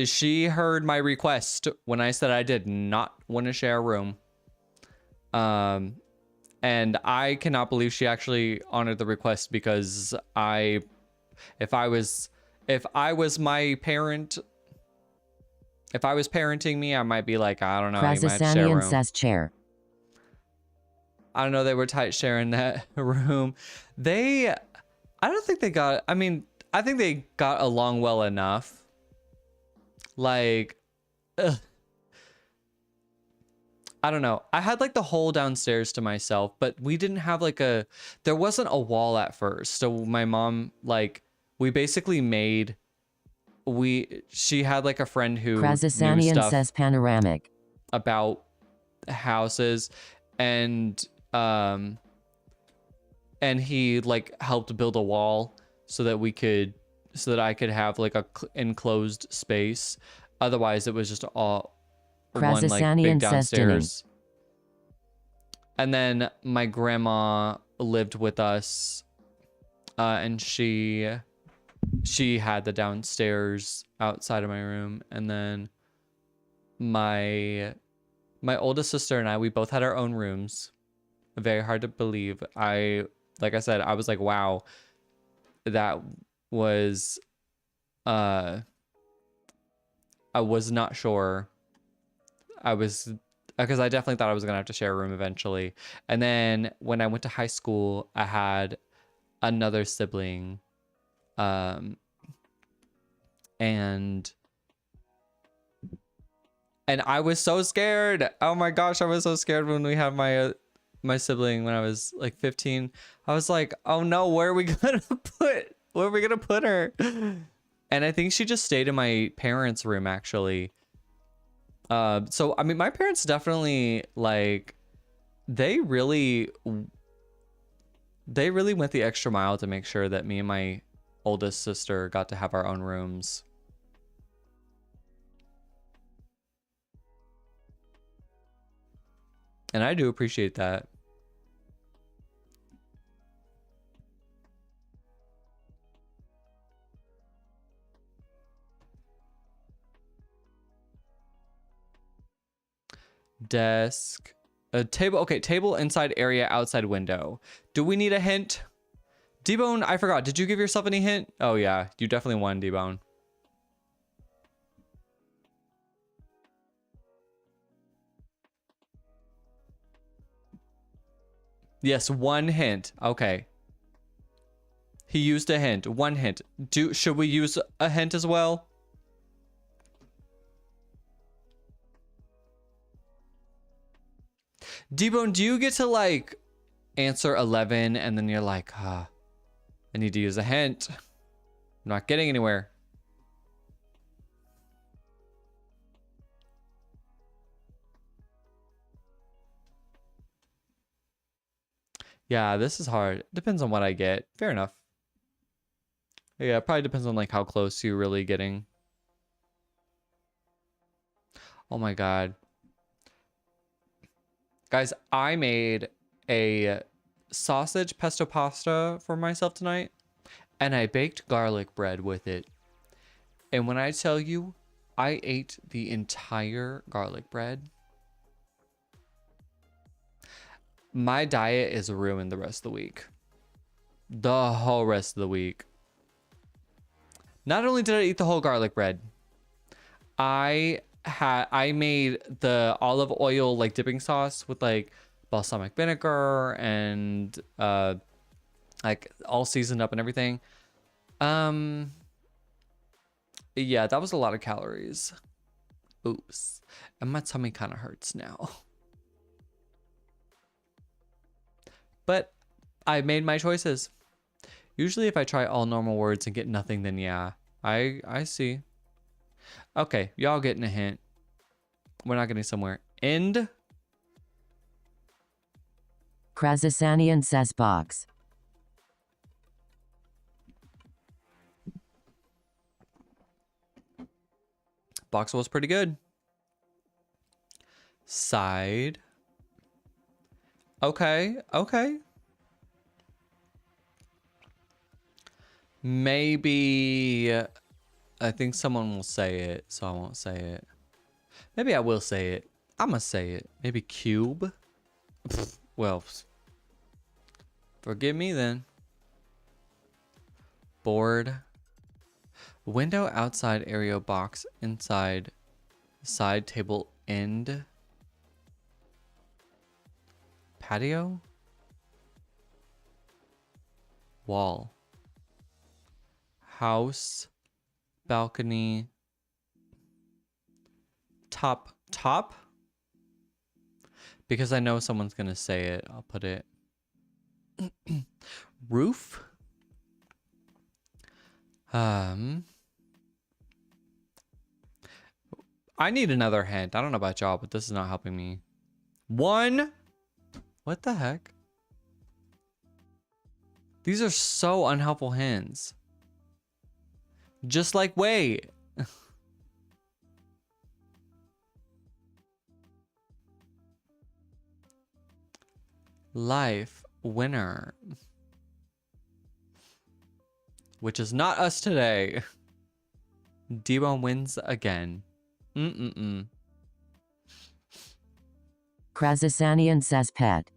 she heard my request when I said I did not want to share a room. And I cannot believe she actually honored the request, because if I was my parent, if I was parenting me, I might be like, I don't know, you might have to share a room. Krasasanian says chair. I don't know, they were tight sharing that room. I think they got along well enough. Like, ugh. I don't know. I had like the whole downstairs to myself, but we didn't have there wasn't a wall at first. So my mom, like, we basically she had like a friend who knew stuff says panoramic about houses, and he like helped build a wall so that I could have like a enclosed space. Otherwise it was just all one like big downstairs. And then my grandma lived with us, and she had the downstairs outside of my room, and then my oldest sister and I, we both had our own rooms. Very hard to believe. Like I said, I was like, wow, that was, I was not sure. Because I definitely thought I was gonna have to share a room eventually. And then when I went to high school, I had another sibling, and I was so scared. Oh my gosh, I was so scared when we had my sibling when I was like 15. I was like, oh no, where are we gonna put her? And I think she just stayed in my parents' room actually. So I mean, my parents definitely like they really went the extra mile to make sure that me and my oldest sister got to have our own rooms. And I do appreciate that. Desk, a table. Okay, table inside area, outside window. Do we need a hint? D-Bone, I forgot. Did you give yourself any hint? Oh yeah, you definitely won, D-Bone. Yes, one hint. Okay. He used a hint. One hint. Should we use a hint as well? D-Bone, do you get to like answer 11 and then you're like, I need to use a hint. I'm not getting anywhere. Yeah, this is hard. Depends on what I get. Fair enough. Yeah, it probably depends on like how close you're really getting. Oh my God. Guys, I made a sausage pesto pasta for myself tonight, and I baked garlic bread with it. And when I tell you, I ate the entire garlic bread. My diet is ruined the rest of the week. The whole rest of the week. Not only did I eat the whole garlic bread, I made the olive oil like dipping sauce with like balsamic vinegar and like all seasoned up and everything. Yeah, that was a lot of calories. Oops. And my tummy kind of hurts now. But I made my choices. Usually if I try all normal words and get nothing, then yeah, I see. Okay, y'all getting a hint. We're not getting somewhere. End. Krasasanian says box. Box was pretty good. Side. Okay, okay. Maybe I think someone will say it, so I won't say it. Maybe I will say it. I'm gonna say it. Maybe cube. Well, forgive me then. Board. Window outside area box inside side table end. Patio. Wall. House. Balcony. Top. Because I know someone's gonna say it, I'll put it. Roof. I need another hint. I don't know about y'all, but this is not helping me. One. What the heck? These are so unhelpful hints. Just like wait. Life winner. Which is not us today. D-Bone wins again. Krazasanian says pet.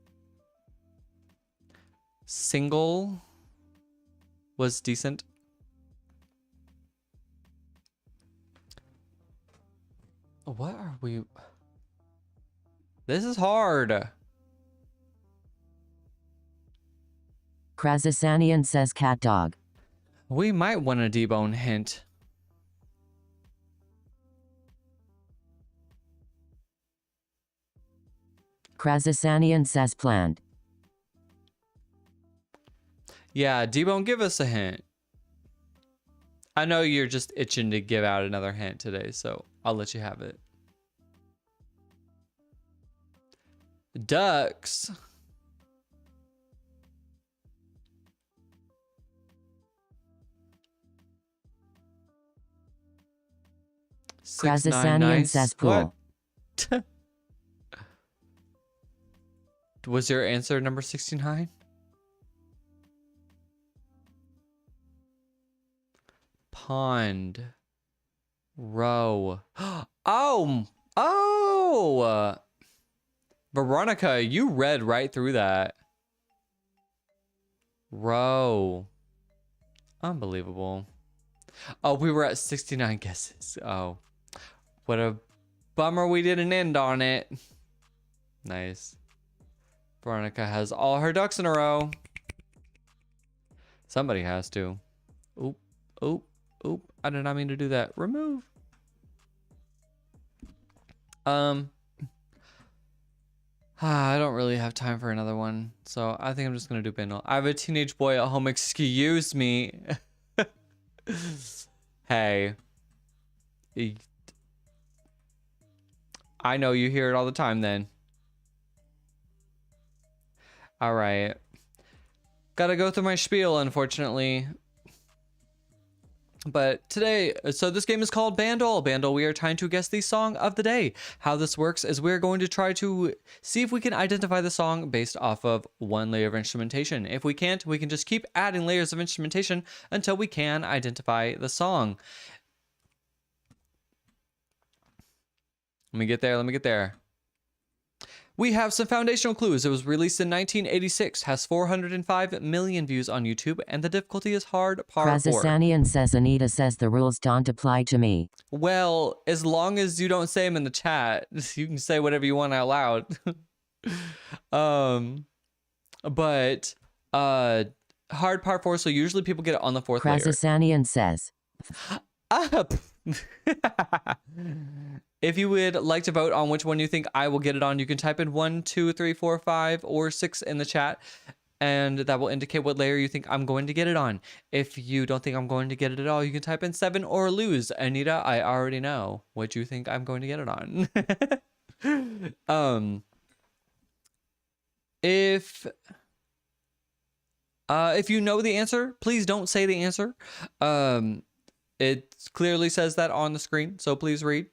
Single was decent. What are we? This is hard. Krazasanian says cat dog. We might want a debone hint. Krazasanian says plant. Yeah, debone, give us a hint. I know you're just itching to give out another hint today, so I'll let you have it. Ducks. Krazasanian says pool. What? Was your answer number 69? Pond. Row. Oh! Veronica, you read right through that. Row. Unbelievable. Oh, we were at 69 guesses. Oh. What a bummer we didn't end on it. Nice. Veronica has all her ducks in a row. Somebody has to. Oop, oop, oop. I did not mean to do that. Remove. I don't really have time for another one, so I think I'm just gonna do Bindle. I have a teenage boy at home. Excuse me. Hey. I know you hear it all the time then. All right. Gotta go through my spiel, unfortunately. But today, so this game is called Bandle. Bandle, we are trying to guess the song of the day. How this works is we're going to try to see if we can identify the song based off of one layer of instrumentation. If we can't, we can just keep adding layers of instrumentation until we can identify the song. Let me get there. We have some foundational clues. It was released in 1986, has 405 million views on YouTube, and the difficulty is hard par 4. Krazasanian says Anita says the rules don't apply to me. Well, as long as you don't say them in the chat, you can say whatever you want out loud. But hard par 4, so usually people get it on the 4th layer. Krazasanian says. Up. If you would like to vote on which one you think I will get it on, you can type in 1, 2, 3, 4, 5, or 6 in the chat, and that will indicate what layer you think I'm going to get it on. If you don't think I'm going to get it at all, you can type in 7 or lose. Anita, I already know what you think I'm going to get it on. If you know the answer, please don't say the answer. It clearly says that on the screen, so please read.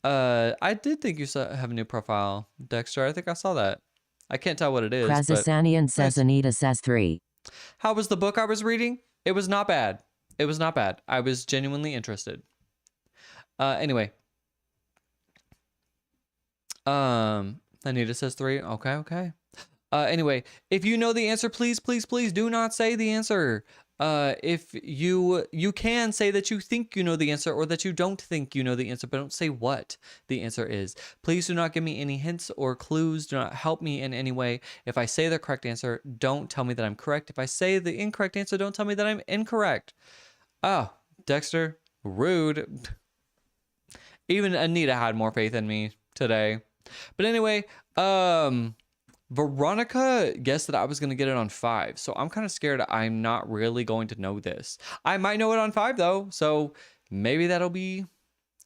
I did think you have a new profile, Dexter. I think I saw that. I can't tell what it is. Krazasanian says Anita says 3. How was the book I was reading? It was not bad. It was not bad. I was genuinely interested. Anyway. Anita says 3. Okay. Anyway, if you know the answer, please do not say the answer. If you can say that you think you know the answer or that you don't think you know the answer, but don't say what the answer is. Please do not give me any hints or clues. Do not help me in any way. If I say the correct answer, don't tell me that I'm correct. If I say the incorrect answer, don't tell me that I'm incorrect. Oh, Dexter, rude. Even Anita had more faith in me today. But anyway, Veronica guessed that I was going to get it on 5, so I'm kind of scared I'm not really going to know this. I might know it on 5, though, so maybe that'll be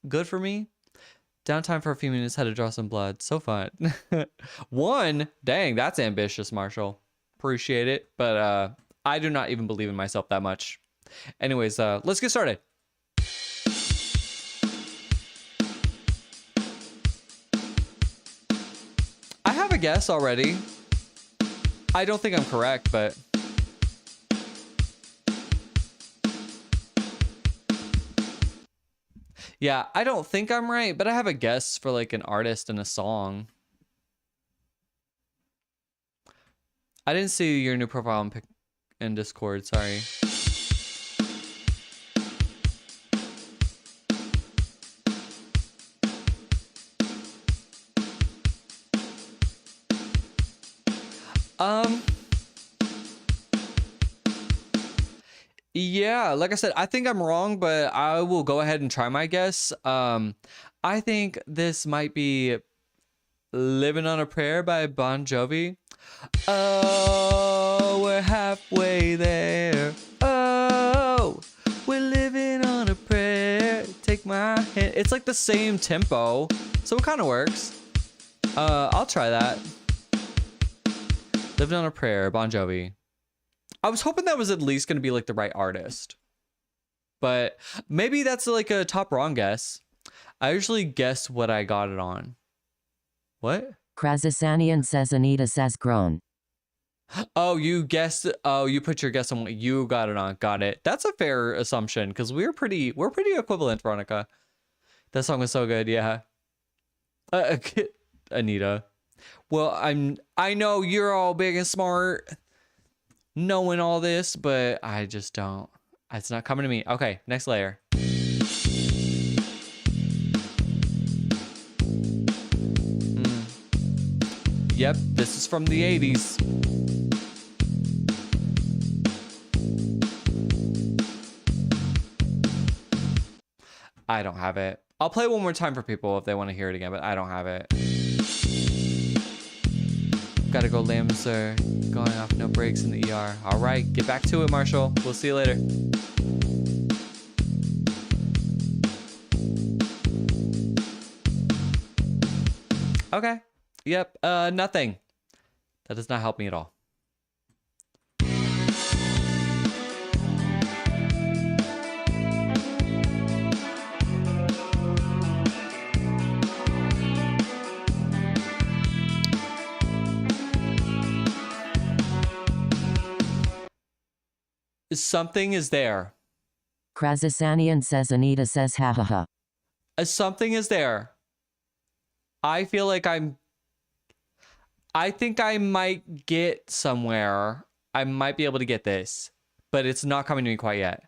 good for me. Downtime for a few minutes, had to draw some blood. So fun. 1? Dang, that's ambitious, Marshall. Appreciate it, but I do not even believe in myself that much. Anyways, let's get started. I have a guess already. I don't think I'm correct, but... yeah, I don't think I'm right, but I have a guess for like an artist and a song. I didn't see your new profile in Discord. Sorry. Yeah, like I said, I think I'm wrong, but I will go ahead and try my guess. I think this might be Living on a Prayer by Bon Jovi. Oh, we're halfway there. Oh, we're living on a prayer. Take my hand. It's like the same tempo, so it kind of works. I'll try that. Living on a Prayer, Bon Jovi. I was hoping that was at least going to be like the right artist, but maybe that's like a top wrong guess. I usually guess what I got it on. What? Krazasanian says Anita says grown. Oh, you guessed. Oh, you put your guess on what you got it on. Got it. That's a fair assumption because we're pretty equivalent, Veronica. That song was so good. Yeah. Anita. Well, I know you're all big and smart, knowing all this, but I just don't. It's not coming to me. Okay, next layer. Yep, this is from the 80s. I don't have it. I'll play it one more time for people if they want to hear it again, but I don't have it. Gotta go lamb, sir. Going off, no breaks in the ER. All right, get back to it, Marshall. We'll see you later. Okay. Yep. Nothing. That does not help me at all. Something is there. Krazasanian says Anita says ha ha ha. Something is there. I feel like I think I might get somewhere. I might be able to get this, but it's not coming to me quite yet.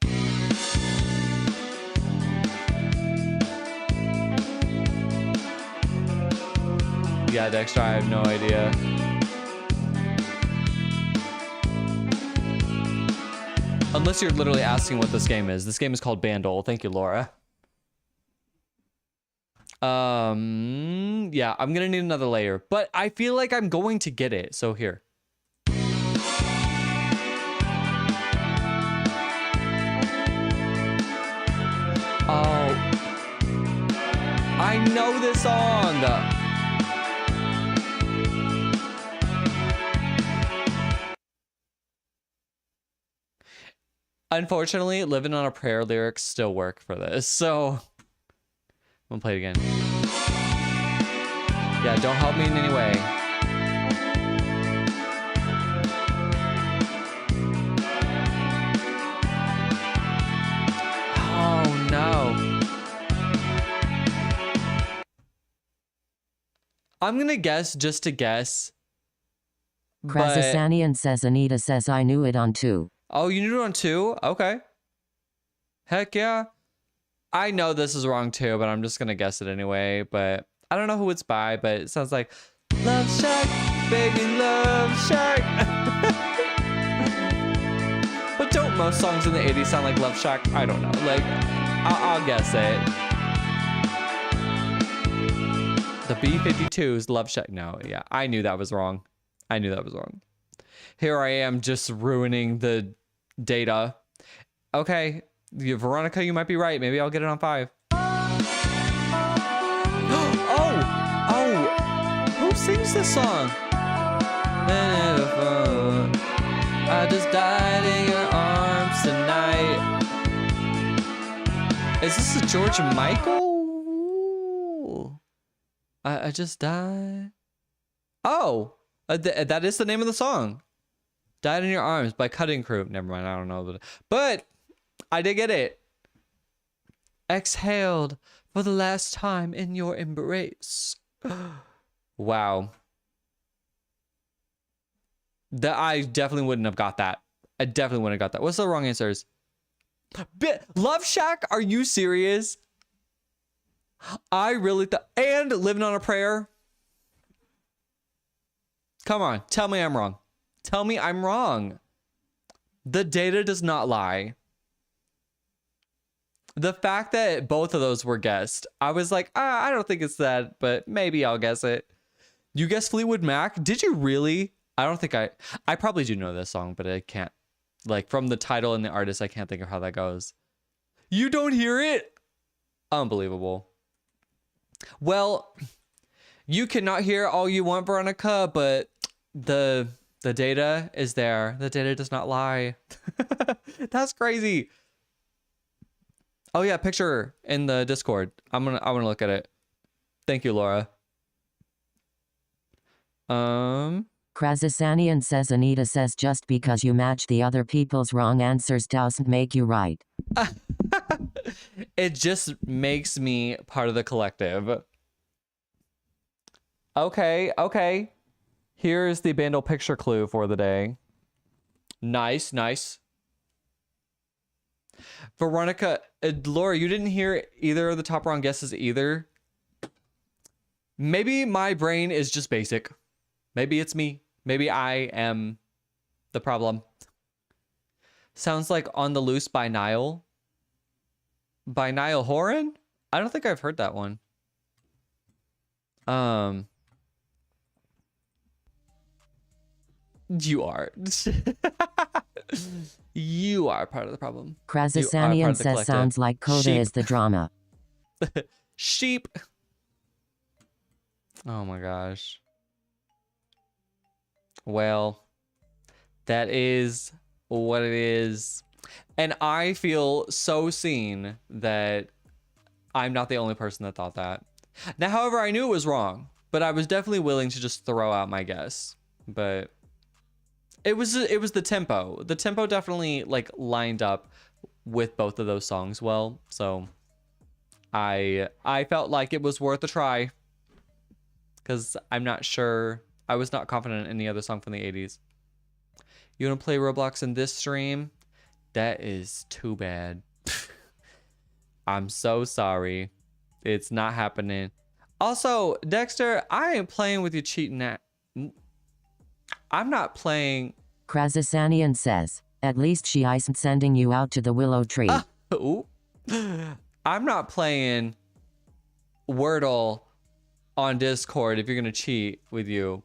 Yeah, Dexter, I have no idea. Unless you're literally asking what this game is. This game is called Bandle. Thank you, Laura. Yeah, I'm gonna need another layer, but I feel like I'm going to get it. So here. Oh, I know this song. Unfortunately, Living on a Prayer lyrics still work for this, so I'm gonna play it again. Yeah, don't help me in any way. Oh no. I'm gonna guess just to guess. Krazasanian says Anita says I knew it on 2. Oh, you knew it on 2? Okay. Heck yeah. I know this is wrong too, but I'm just gonna guess it anyway. But I don't know who it's by, but it sounds like Love Shack, baby, Love Shack. But don't most songs in the 80s sound like Love Shack? I don't know. Like, I'll guess it. The B-52's Love Shack. No, yeah, I knew that was wrong. I knew that was wrong. Here I am just ruining the data. Okay. Veronica, you might be right. Maybe I'll get it on 5. Oh, who sings this song? I just died in your arms tonight. Is this a George Michael? I just died. Oh, that is the name of the song. Died in Your Arms by Cutting Crew. Never mind, I don't know. But I did get it. Exhaled for the last time in your embrace. Wow. That I definitely wouldn't have got that. I definitely wouldn't have got that. What's the wrong answers? Love Shack? Are you serious? I really thought. And Living on a Prayer? Come on. Tell me I'm wrong. Tell me I'm wrong. The data does not lie. The fact that both of those were guessed, I was like, I don't think it's that, but maybe I'll guess it. You guessed Fleetwood Mac? Did you really? I don't think I probably do know this song, but I can't. Like, from the title and the artist, I can't think of how that goes. You don't hear it? Unbelievable. Well, you cannot hear all you want, Veronica, but the data is there. The data does not lie. That's crazy. Oh yeah, picture in the Discord. I want to look at it. Thank you, Laura. Krazasanian says Anita says just because you match the other people's wrong answers doesn't make you right. It just makes me part of the collective. Okay. Here's the Bandle picture clue for the day. Nice. Veronica, Laura, you didn't hear either of the top wrong guesses either. Maybe my brain is just basic. Maybe it's me. Maybe I am the problem. Sounds like On the Loose by Niall. By Niall Horan? I don't think I've heard that one. You are. You are part of the problem. Krazasanian says sounds like Kota is the drama. Sheep. Oh my gosh. Well, that is what it is. And I feel so seen that I'm not the only person that thought that. Now, however, I knew it was wrong, but I was definitely willing to just throw out my guess. But it was the tempo. The tempo definitely like lined up with both of those songs well. So I felt like it was worth a try. Because I'm not sure. I was not confident in any other song from the 80s. You want to play Roblox in this stream? That is too bad. I'm so sorry. It's not happening. Also, Dexter, I ain't playing with you cheating at... I'm not playing... Krazasanian says, at least she isn't sending you out to the willow tree. Ooh. I'm not playing Wordle on Discord if you're going to cheat with you.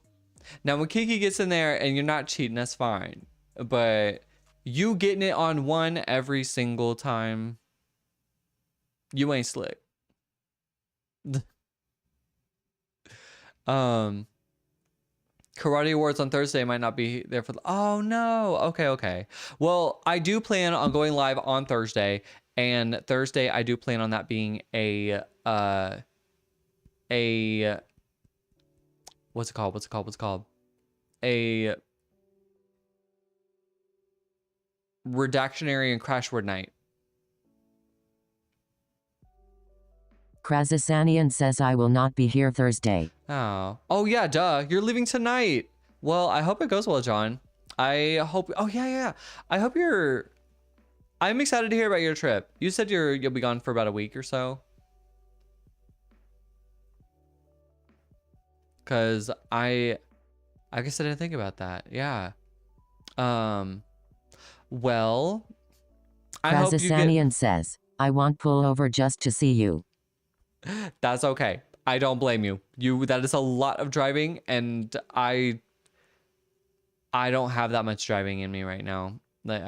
Now, when Kiki gets in there and you're not cheating, that's fine. But you getting it on one every single time, you ain't slick. Karate Awards on Thursday might not be there for oh no. Okay. Well, I do plan on going live on Thursday, and Thursday I do plan on that being a what's it called? A redactionary and crashword night. Krazasanian says I will not be here Thursday. Oh yeah, duh. You're leaving tonight. Well, I hope it goes well, John. I hope. Oh yeah. I hope you're. I'm excited to hear about your trip. You said you'll be gone for about a week or so. Cause I guess I didn't think about that. Yeah. Well, I hope you Krazasanian says I want pull over just to see you. That's okay. I don't blame you. That is a lot of driving, and I don't have that much driving in me right now. Like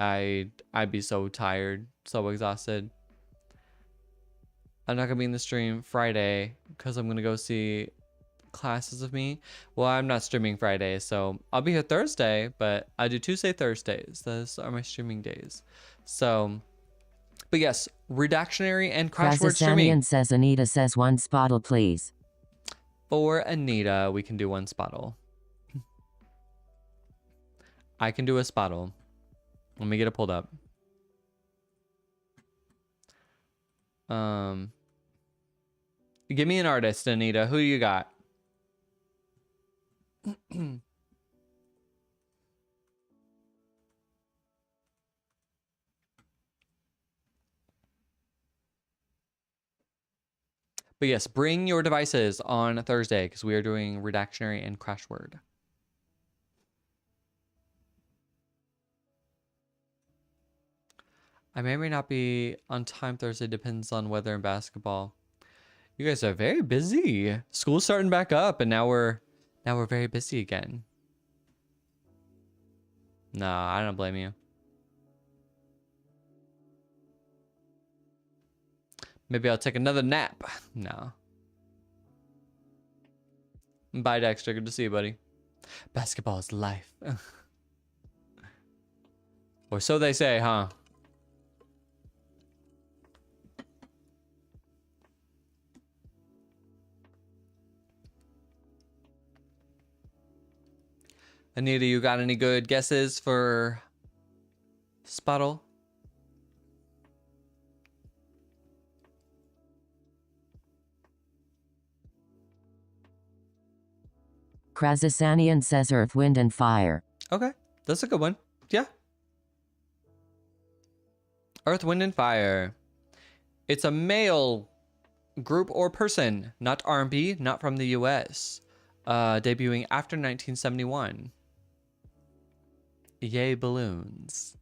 I'd be so tired, so exhausted. I'm not gonna be in the stream Friday because I'm gonna go see classes of me. Well, I'm not streaming Friday, so I'll be here Thursday, but I do Tuesday, Thursdays. Those are my streaming days. So, but yes, redactionary and crashword streaming. Krazasanian says Anita says one spottle, please. For Anita, we can do one spottle. I can do a spottle. Let me get it pulled up. Give me an artist, Anita. Who do you got? But yes, bring your devices on Thursday because we are doing Redactionary and Crossword. I may or may not be on time Thursday, depends on weather and basketball. You guys are very busy. School's starting back up and now we're very busy again. Nah, I don't blame you. Maybe I'll take another nap. No. Bye, Dexter. Good to see you, buddy. Basketball is life. Or so they say, huh? Anita, you got any good guesses for Sputtle? Krazasanian says Earth, Wind, and Fire. Okay, that's a good one. Yeah. Earth, Wind, and Fire. It's a male group or person, not R&B, not from the US. Debuting after 1971. Yay, balloons.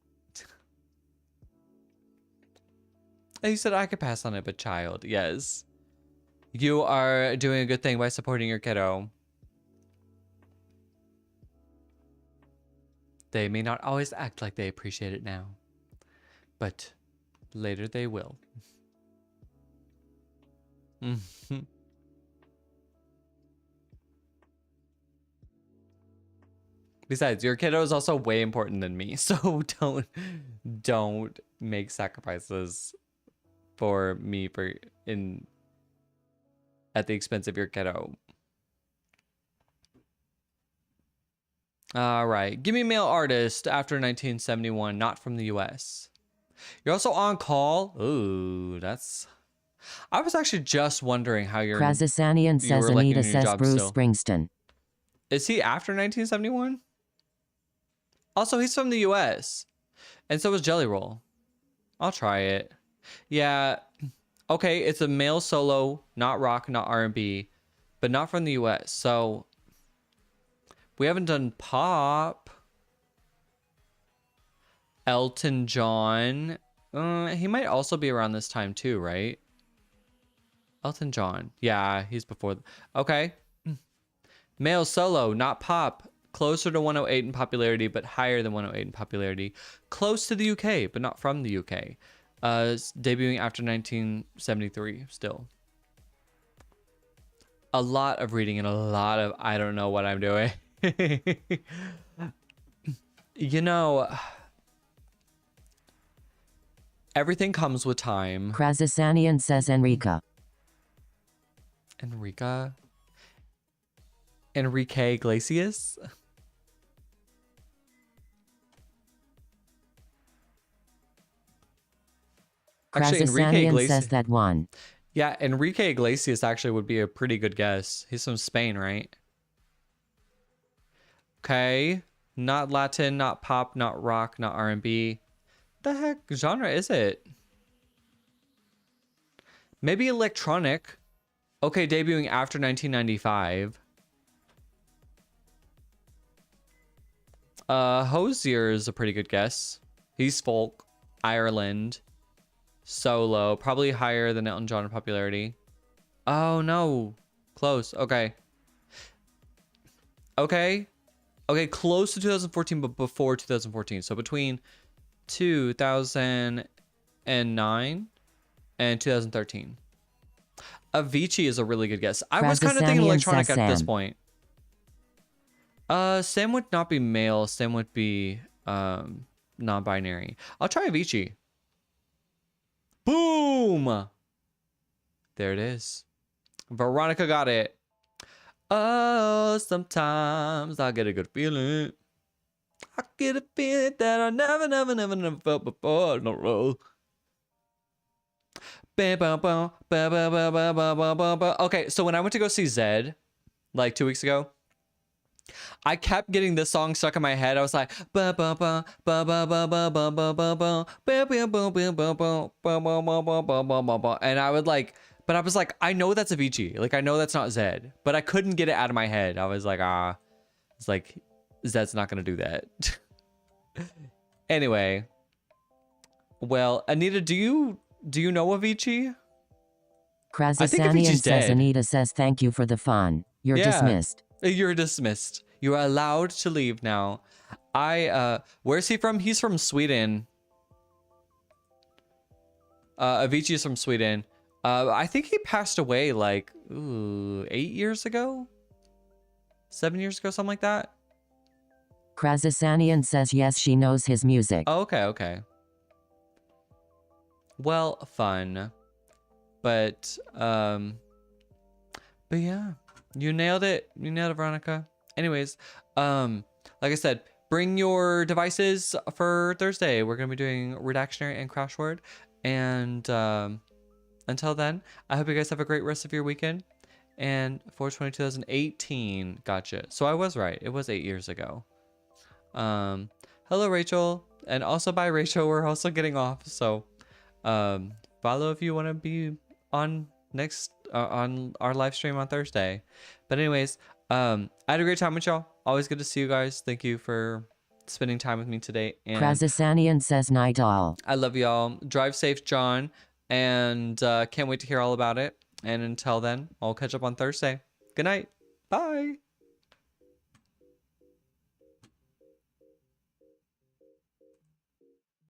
And you said I could pass on it, but child, yes. You are doing a good thing by supporting your kiddo. They may not always act like they appreciate it now, but later they will. Besides, your kiddo is also way important than me, so don't make sacrifices for me at the expense of your kiddo. All right, give me male artist after 1971, not from the US. You're also on call. Ooh, that's. I was actually just wondering how you're. Krazasanian says Anita says Bruce Springsteen. Is he after 1971? Also, he's from the US. And so is Jelly Roll. I'll try it. Yeah. Okay, it's a male solo, not rock, not R&B, but not from the US. So we haven't done pop. Elton John. He might also be around this time too, right? Elton John. Yeah, he's before. Okay. Male solo, not pop. Closer to 108 in popularity, but higher than 108 in popularity. Close to the UK, but not from the UK. Debuting after 1973 still. A lot of reading and a lot of I don't know what I'm doing. You know, everything comes with time. Krazasanian says Enrica. Enrique Iglesias? Actually, Enrique Iglesias says that one. Yeah, Enrique Iglesias actually would be a pretty good guess. He's from Spain, right? Okay. Not Latin, not pop, not rock, not R&B. The heck genre is it? Maybe electronic. Okay, debuting after 1995. Hosier is a pretty good guess. He's folk, Ireland, solo, probably higher than Elton John in popularity. Oh no, close. Okay, close to 2014, but before 2014. So between 2009 and 2013. Avicii is a really good guess. I was kind of thinking electronic at this point. Sam would not be male. Sam would be non-binary. I'll try Avicii. Boom! There it is. Veronica got it. Oh, sometimes I get a good feeling. I get a feeling that I never felt before. No. Okay, so when I went to go see Zed, like 2 weeks ago, I kept getting this song stuck in my head. I was like, and I would like But I was like, I know that's Avicii. Like, I know that's not Zed. But I couldn't get it out of my head. I was like, it's like, Zed's not going to do that. Anyway. Well, Anita, do you know Avicii? I think Krazasanian Avicii's says dead. Anita says thank you for the fun. You're dismissed. You're dismissed. You are allowed to leave now. Where's he from? He's from Sweden. Avicii is from Sweden. I think he passed away like 8 years ago, 7 years ago, something like that. Krazasanian says yes, she knows his music. Oh, okay. Well, fun. But yeah, you nailed it. You nailed it, Veronica. Anyways, like I said, bring your devices for Thursday. We're gonna be doing Redactionary and Crossword. And until then, I hope you guys have a great rest of your weekend. And 4/20/2018, gotcha. So I was right. It was 8 years ago. Hello, Rachel. And also bye, Rachel. We're also getting off. So follow if you want to be on next on our live stream on Thursday. But anyways, I had a great time with y'all. Always good to see you guys. Thank you for spending time with me today. And Krazasanian says night all. I love y'all. Drive safe, John. And can't wait to hear all about it. And until then, I'll catch up on Thursday. Good night. Bye.